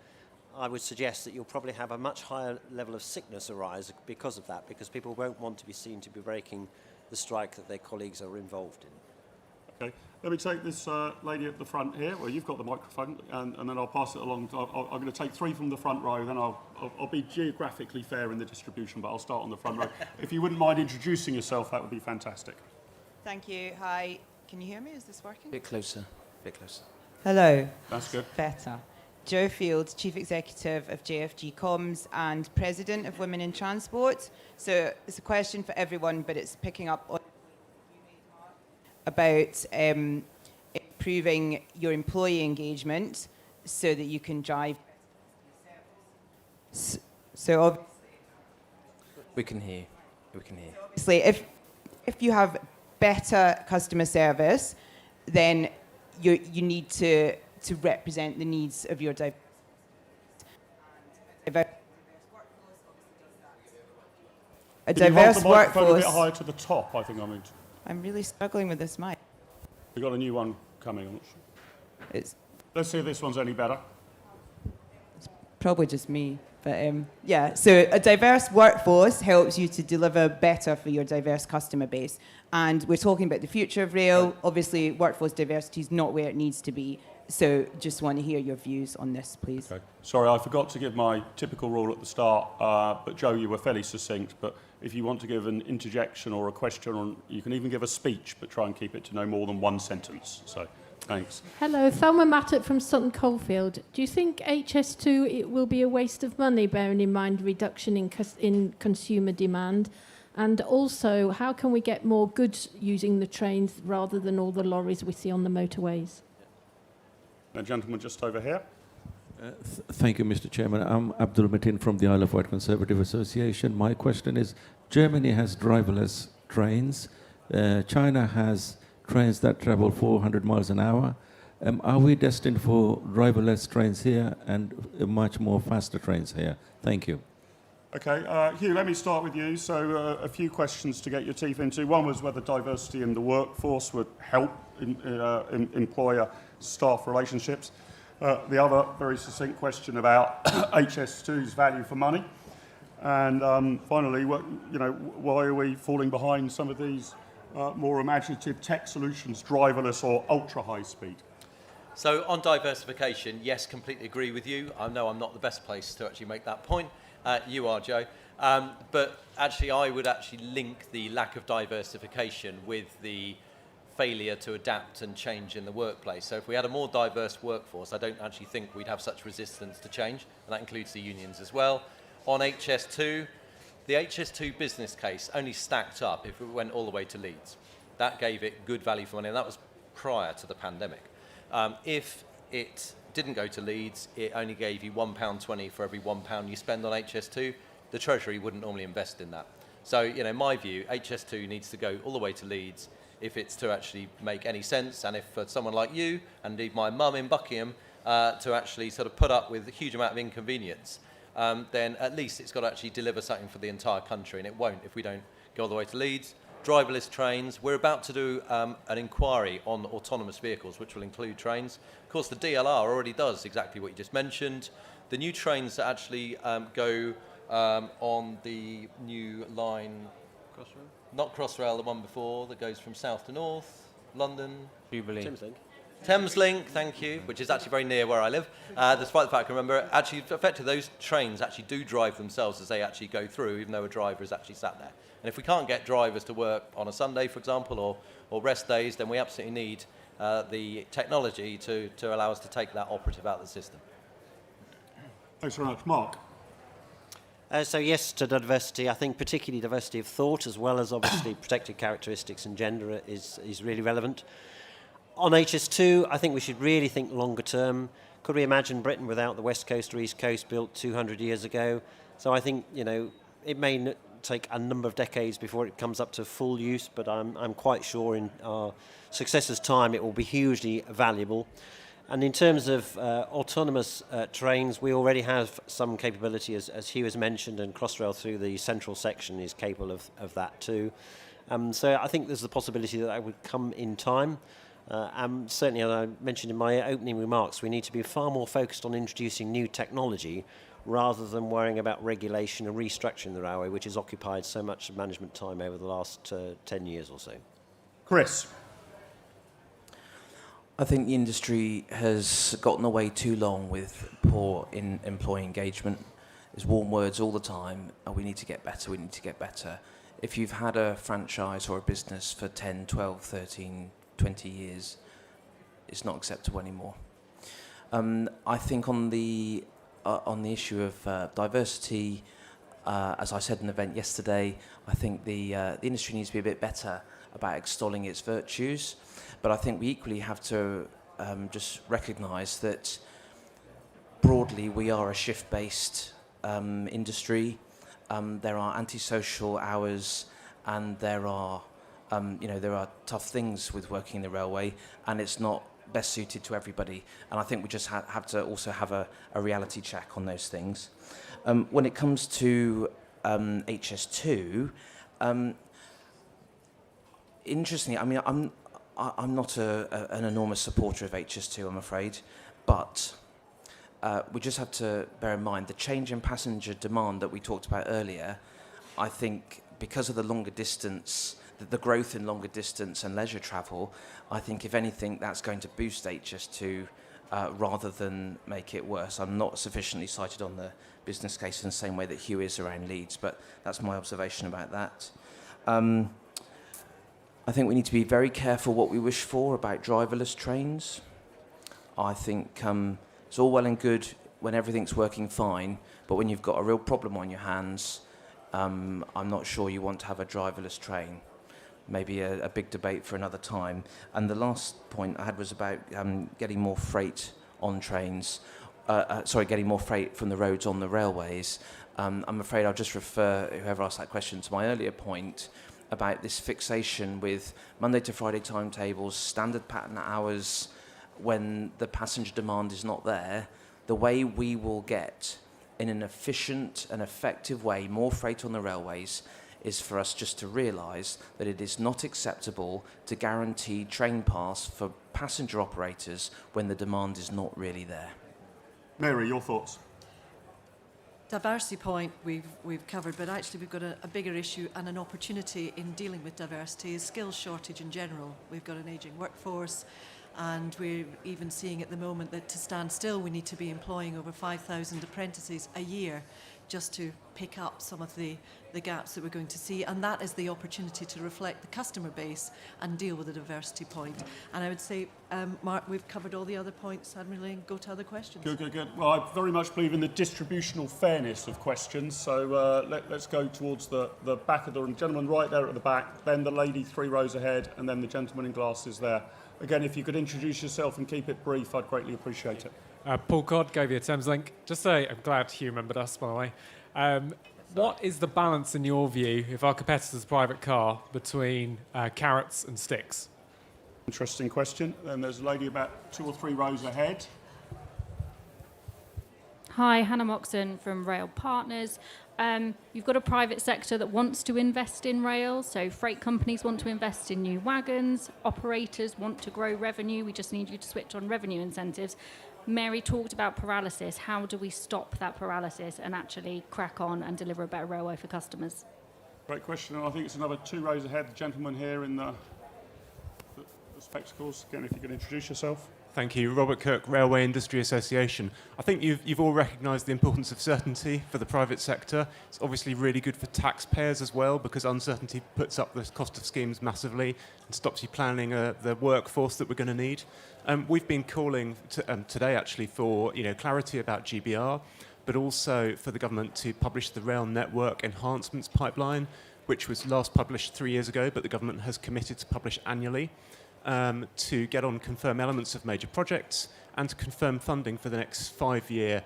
B: I would suggest that you'll probably have a much higher level of sickness arise because of that, because people won't want to be seen to be breaking the strike that their colleagues are involved in.
A: Okay, let me take this lady at the front here. Well, you've got the microphone, and then I'll pass it along. I'm going to take 3 from the front row, then I'll be geographically fair in the distribution, but I'll start on the front row. If you wouldn't mind introducing yourself, that would be fantastic.
F: Thank you. Hi, Can you hear me? Is this working?
E: Bit closer, bit closer.
F: Hello.
A: That's good.
F: Better. Jo Field, Chief Executive of JFG Comms and President of Women in Transport. So it's a question for everyone, but it's picking up on about improving your employee engagement so that you can drive. So
E: We can hear you. We can hear you.
F: obviously, if you have better customer service, then you need to represent the needs of your diverse a
A: Can you hold
F: diverse
A: the microphone a bit
F: workforce.
A: higher to the top, I think I mean.
F: I'm really struggling with this mic.
A: We've got a new one coming. I'm not sure.
F: It's
A: Let's see if this one's any better.
F: probably just me, but yeah. So a diverse workforce helps you to deliver better for your diverse customer base. And we're talking about the future of rail. Obviously, workforce diversity is not where it needs to be. So just want to hear your views on this, please.
A: Okay. Sorry, I forgot to give my typical rule at the start, but Jo, you were fairly succinct. But if you want to give an interjection or a question, or you can even give a speech, but try and keep it to no more than one sentence. So, thanks.
G: Hello, Thelma Mattett from Sutton Coldfield. Do you think HS2 it will be a waste of money, bearing in mind reduction in consumer demand? And also, how can we get more goods using the trains rather than all the lorries we see on the motorways?
A: A gentleman just over here.
H: Thank you, Mr. Chairman. I'm Abdul Mateen from the Isle of Wight Conservative Association. My question is, Germany has driverless trains. China has trains that travel 400 miles an hour. Are we destined for driverless trains here and much more faster trains here? Thank you.
A: Okay, Hugh, let me start with you. So a few questions to get your teeth into. One was whether diversity in the workforce would help employer-staff relationships. The other very succinct question about HS2's value for money. And finally, why are we falling behind some of these more imaginative tech solutions, driverless or ultra-high speed?
C: So on diversification, yes, completely agree with you. I know I'm not the best place to actually make that point. You are, Joe. But actually, I would actually link the lack of diversification with the failure to adapt and change in the workplace. So if we had a more diverse workforce, I don't actually think we'd have such resistance to change, and that includes the unions as well. On HS2, the HS2 business case only stacked up if it went all the way to Leeds. That gave it good value for money, and that was prior to the pandemic. If it didn't go to Leeds, it only gave you £1.20 for every £1 you spend on HS2. The Treasury wouldn't normally invest in that. So, in my view, HS2 needs to go all the way to Leeds if it's to actually make any sense, and if for someone like you, and indeed my mum in Buckingham, to actually sort of put up with a huge amount of inconvenience, then at least it's got to actually deliver something for the entire country, and it won't if we don't go all the way to Leeds. Driverless trains. We're about to do an inquiry on autonomous vehicles, which will include trains. Of course, the DLR already does exactly what you just mentioned. The new trains that actually go on the new line, Crossrail? Not Crossrail, the one before, that goes from south to north, London.
E: Jubilee.
C: Thameslink, thank you, which is actually very near where I live, despite the fact I can remember, actually, effectively, those trains actually do drive themselves as they actually go through, even though a driver is actually sat there. And if we can't get drivers to work on a Sunday, for example, or rest days, then we absolutely need the technology to allow us to take that operative out of the system.
A: Thanks very much. Mark?
B: So yes to diversity. I think particularly diversity of thought, as well as obviously protected characteristics and gender, is really relevant. On HS2, I think we should really think longer term. Could we imagine Britain without the West Coast or East Coast built 200 years ago? So I think, it may take a number of decades before it comes up to full use, but I'm quite sure in our successors' time it will be hugely valuable. And in terms of autonomous trains, we already have some capability, as Hugh has mentioned, and Crossrail through the central section is capable of that too. So I think there's the possibility that would come in time. Certainly, as I mentioned in my opening remarks, we need to be far more focused on introducing new technology rather than worrying about regulation and restructuring the railway, which has occupied so much management time over the last 10 years or so.
A: Chris?
E: I think the industry has gotten away too long with poor employee engagement. There's warm words all the time. We need to get better, we need to get better. If you've had a franchise or a business for 10, 12, 13, 20 years, it's not acceptable anymore. I think on the issue of diversity, as I said in an event yesterday, I think the industry needs to be a bit better about extolling its virtues, but I think we equally have to just recognise that broadly we are a shift-based industry. There are antisocial hours, and there are tough things with working in the railway, and it's not best suited to everybody. And I think we just have to also have a reality check on those things. When it comes to HS2, interestingly, I mean, I'm not an enormous supporter of HS2, I'm afraid, but we just have to bear in mind the change in passenger demand that we talked about earlier. I think because of the longer distance, the growth in longer distance and leisure travel, I think if anything that's going to boost HS2 rather than make it worse. I'm not sufficiently cited on the business case in the same way that Hugh is around Leeds, but that's my observation about that. I think we need to be very careful what we wish for about driverless trains. I think it's all well and good when everything's working fine, but when you've got a real problem on your hands, I'm not sure you want to have a driverless train. Maybe a big debate for another time. And the last point I had was about getting more freight on trains. Getting more freight from the roads on the railways. I'm afraid I'll just refer whoever asked that question to my earlier point about this fixation with Monday to Friday timetables, standard pattern hours, when the passenger demand is not there. The way we will get, in an efficient and effective way, more freight on the railways is for us just to realise that it is not acceptable to guarantee train pass for passenger operators when the demand is not really there.
A: Mary, your thoughts?
D: Diversity point we've covered, but actually we've got a bigger issue and an opportunity in dealing with diversity is skills shortage in general. We've got an ageing workforce, and we're even seeing at the moment that to stand still we need to be employing over 5,000 apprentices a year just to pick up some of the gaps that we're going to see, and that is the opportunity to reflect the customer base and deal with the diversity point. And I would say, Mark, we've covered all the other points. Admiral Lane, go to other questions.
A: Good. Well, I very much believe in the distributional fairness of questions, so let's go towards the back of the room. Gentleman right there at the back, then the lady 3 rows ahead, and then the gentleman in glasses there. Again, if you could introduce yourself and keep it brief, I'd greatly appreciate it.
I: Paul Codd, gave you a Thames Link. Just say, I'm glad Hugh remembered us, by the way. What is the balance, in your view, if our competitor's private car, between carrots and sticks?
A: Interesting question. Then there's a lady about 2 or 3 rows ahead.
J: Hi, Hannah Moxon from Rail Partners. You've got a private sector that wants to invest in rail, so freight companies want to invest in new wagons, operators want to grow revenue, we just need you to switch on revenue incentives. Mary talked about paralysis. How do we stop that paralysis and actually crack on and deliver a better railway for customers?
A: Great question, and I think it's another 2 rows ahead. The gentleman here in the spectacles. Again, if you could introduce yourself.
I: Thank you. Robert Kirk, Railway Industry Association. I think you've all recognised the importance of certainty for the private sector. It's obviously really good for taxpayers as well, because uncertainty puts up the cost of schemes massively and stops you planning the workforce that we're going to need. We've been calling today actually for clarity about GBR, but also for the government to publish the Rail Network Enhancements Pipeline, which was last published 3 years ago, but the government has committed to publish annually. To get on confirm elements of major projects and to confirm funding for the next 5-year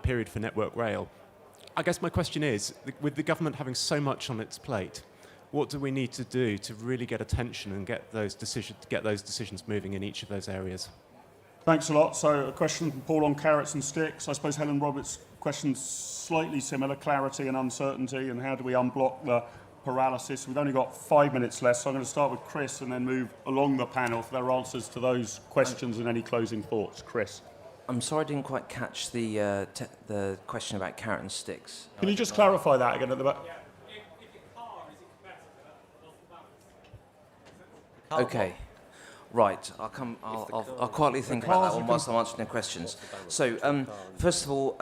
I: period for Network Rail. I guess my question is, with the government having so much on its plate, what do we need to do to really get attention and get those decisions moving in each of those areas?
A: Thanks a lot. So a question from Paul on carrots and sticks. I suppose Helen Roberts' question's slightly similar, clarity and uncertainty, and how do we unblock the paralysis. We've only got 5 minutes left, so I'm going to start with Chris and then move along the panel for their answers to those questions and any closing thoughts. Chris.
E: I'm sorry I didn't quite catch the question about carrot and sticks.
A: Can you just clarify that again at the back?
E: Okay. Right, I'll quietly think about that one whilst I'm answering the questions. So, first of all,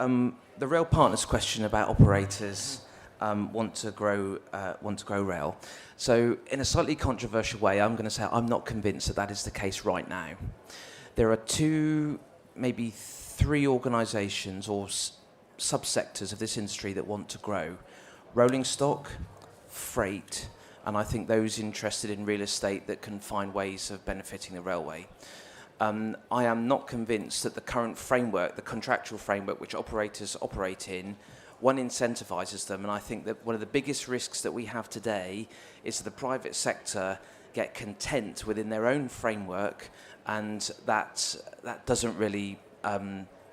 E: the Rail Partners question about operators want to grow rail. So in a slightly controversial way, I'm going to say I'm not convinced that that is the case right now. There are two, maybe three organisations or subsectors of this industry that want to grow: rolling stock, freight, and I think those interested in real estate that can find ways of benefiting the railway. I am not convinced that the current framework, the contractual framework which operators operate in, one incentivises them, and I think that one of the biggest risks that we have today is that the private sector get content within their own framework, and that doesn't really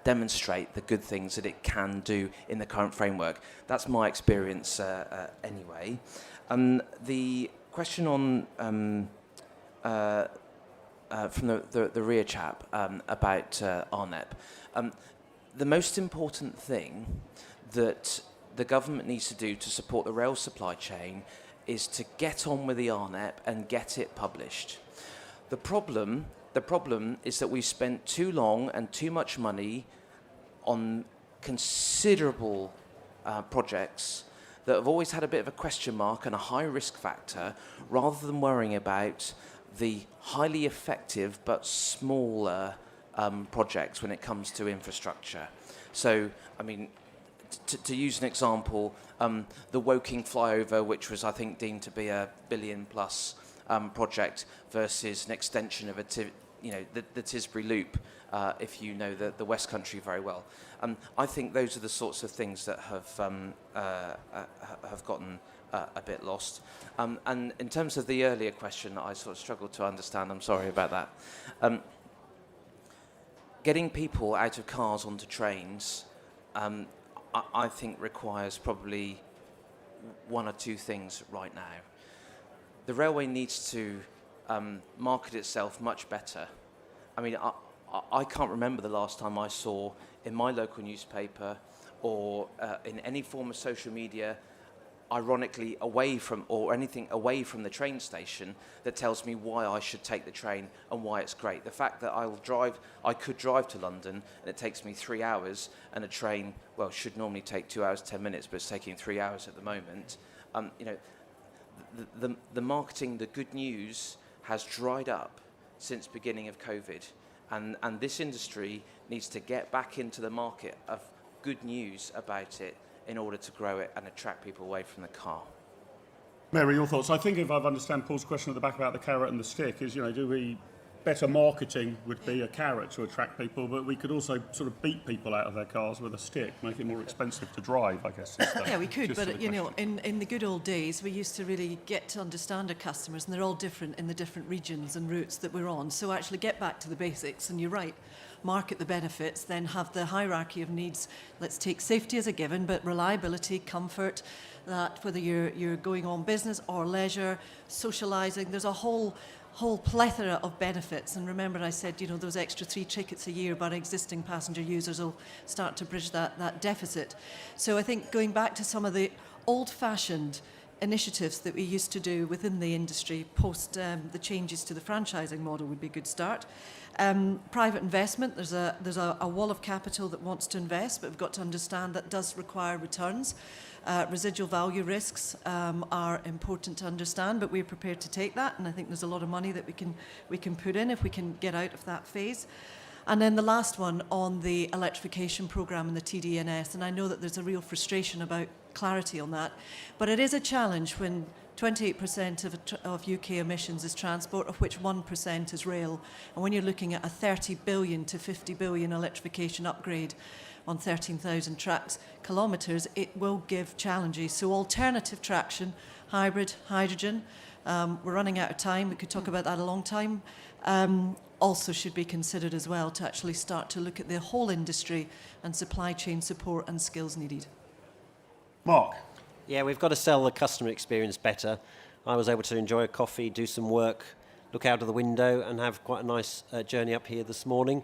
E: demonstrate the good things that it can do in the current framework. That's my experience anyway. The question on from the rear chap about Rnep. The most important thing that the government needs to do to support the rail supply chain is to get on with the Rnep and get it published. The problem is that we've spent too long and too much money on considerable projects that have always had a bit of a question mark and a high risk factor, rather than worrying about the highly effective but smaller projects when it comes to infrastructure. So, I mean, to use an example, the Woking flyover, which was, I think, deemed to be a $1 billion+ project, versus an extension of the Tisbury Loop, if you know the West Country very well. I think those are the sorts of things that have gotten a bit lost. And in terms of the earlier question that I sort of struggled to understand, I'm sorry about that. Getting people out of cars onto trains, I think requires probably one or two things right now. The railway needs to market itself much better. I mean, I can't remember the last time I saw in my local newspaper or in any form of social media, ironically anything away from the train station, that tells me why I should take the train and why it's great. The fact that I could drive to London and it takes me 3 hours, and a train, well, should normally take 2 hours, 10 minutes, but it's taking 3 hours at the moment. The marketing, the good news has dried up since beginning of COVID. And this industry needs to get back into the market of good news about it in order to grow it and attract people away from the car.
A: Mary, your thoughts? I think if I've understand Paul's question at the back about the carrot and the stick is, do we, better marketing would be a carrot to attract people, but we could also sort of beat people out of their cars with a stick, make it more expensive to drive, I guess.
D: Yeah, we could, but in the good old days, we used to really get to understand our customers, and they're all different in the different regions and routes that we're on. So actually get back to the basics, and you're right, market the benefits, then have the hierarchy of needs. Let's take safety as a given, but reliability, comfort, that whether you're going on business or leisure, socialising, there's a whole plethora of benefits. And remember I said, those extra 3 tickets a year by existing passenger users will start to bridge that deficit. So I think going back to some of the old-fashioned initiatives that we used to do within the industry post the changes to the franchising model would be a good start. Private investment, there's a wall of capital that wants to invest, but we've got to understand that does require returns. Residual value risks are important to understand, but we're prepared to take that, and I think there's a lot of money that we can put in if we can get out of that phase. And then the last one on the electrification programme and the TD&S, and I know that there's a real frustration about clarity on that, but it is a challenge when 28% of UK emissions is transport, of which 1% is rail. And when you're looking at a 30 billion to 50 billion electrification upgrade on 13,000 kilometres, it will give challenges. So alternative traction, hybrid, hydrogen, we're running out of time. We could talk about that a long time. Also should be considered as well to actually start to look at the whole industry and supply chain support and skills needed.
A: Mark?
B: Yeah, we've got to sell the customer experience better. I was able to enjoy a coffee, do some work, look out of the window and have quite a nice journey up here this morning,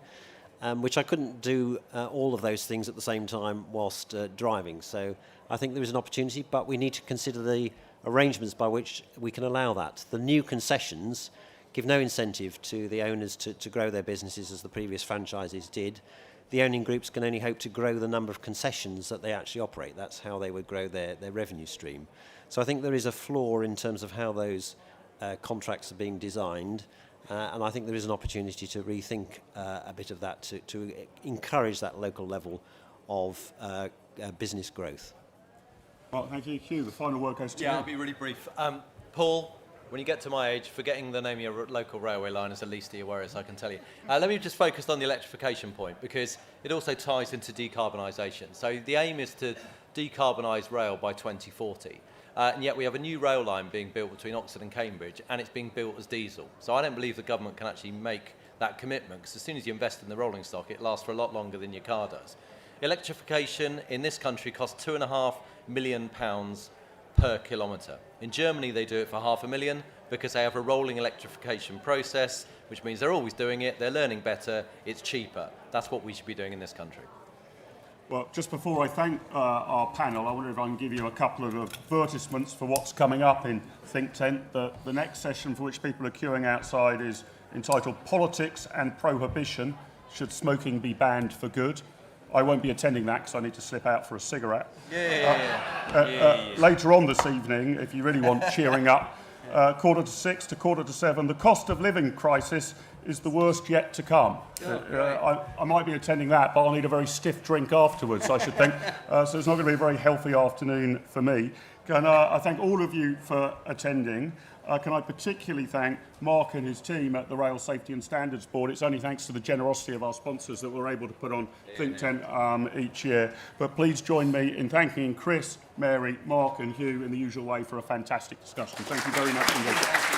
B: which I couldn't do all of those things at the same time whilst driving. So I think there is an opportunity, but we need to consider the arrangements by which we can allow that. The new concessions give no incentive to the owners to grow their businesses as the previous franchises did. the owning groups can only hope to grow the number of concessions that they actually operate. That's how they would grow their revenue stream. So I think there is a flaw in terms of how those contracts are being designed, and I think there is an opportunity to rethink a bit of that to encourage that local level of business growth.
A: Well, thank you, Hugh. The final word goes to you.
C: Yeah, I'll be really brief. Paul, when you get to my age, forgetting the name of your local railway line is the least of your worries, I can tell you. Let me just focus on the electrification point, because it also ties into decarbonisation. So the aim is to decarbonise rail by 2040. And yet we have a new rail line being built between Oxford and Cambridge, and it's being built as diesel. So I don't believe the government can actually make that commitment, because as soon as you invest in the rolling stock, it lasts for a lot longer than your car does. Electrification in this country costs £2.5 million per kilometre. In Germany, they do it for £500,000 because they have a rolling electrification process, which means they're always doing it, they're learning better, it's cheaper. That's what we should be doing in this country.
A: Well, just before I thank our panel, I wonder if I can give you a couple of advertisements for what's coming up in Think Tent. The next session, for which people are queuing outside, is entitled Politics and Prohibition. Should smoking be banned for good? I won't be attending that because I need to slip out for a cigarette. Later on this evening, if you really want cheering up, 5:45 to 7:15, the cost of living crisis is the worst yet to come. I might be attending that, but I'll need a very stiff drink afterwards, I should think. So it's not going to be a very healthy afternoon for me. Can I thank all of you for attending. Can I particularly thank Mark and his team at the Rail Safety and Standards Board. It's only thanks to the generosity of our sponsors that we're able to put on Think Tent each year. But please join me in thanking Chris, Mary, Mark and Hugh in the usual way for a fantastic discussion. Thank you very much indeed.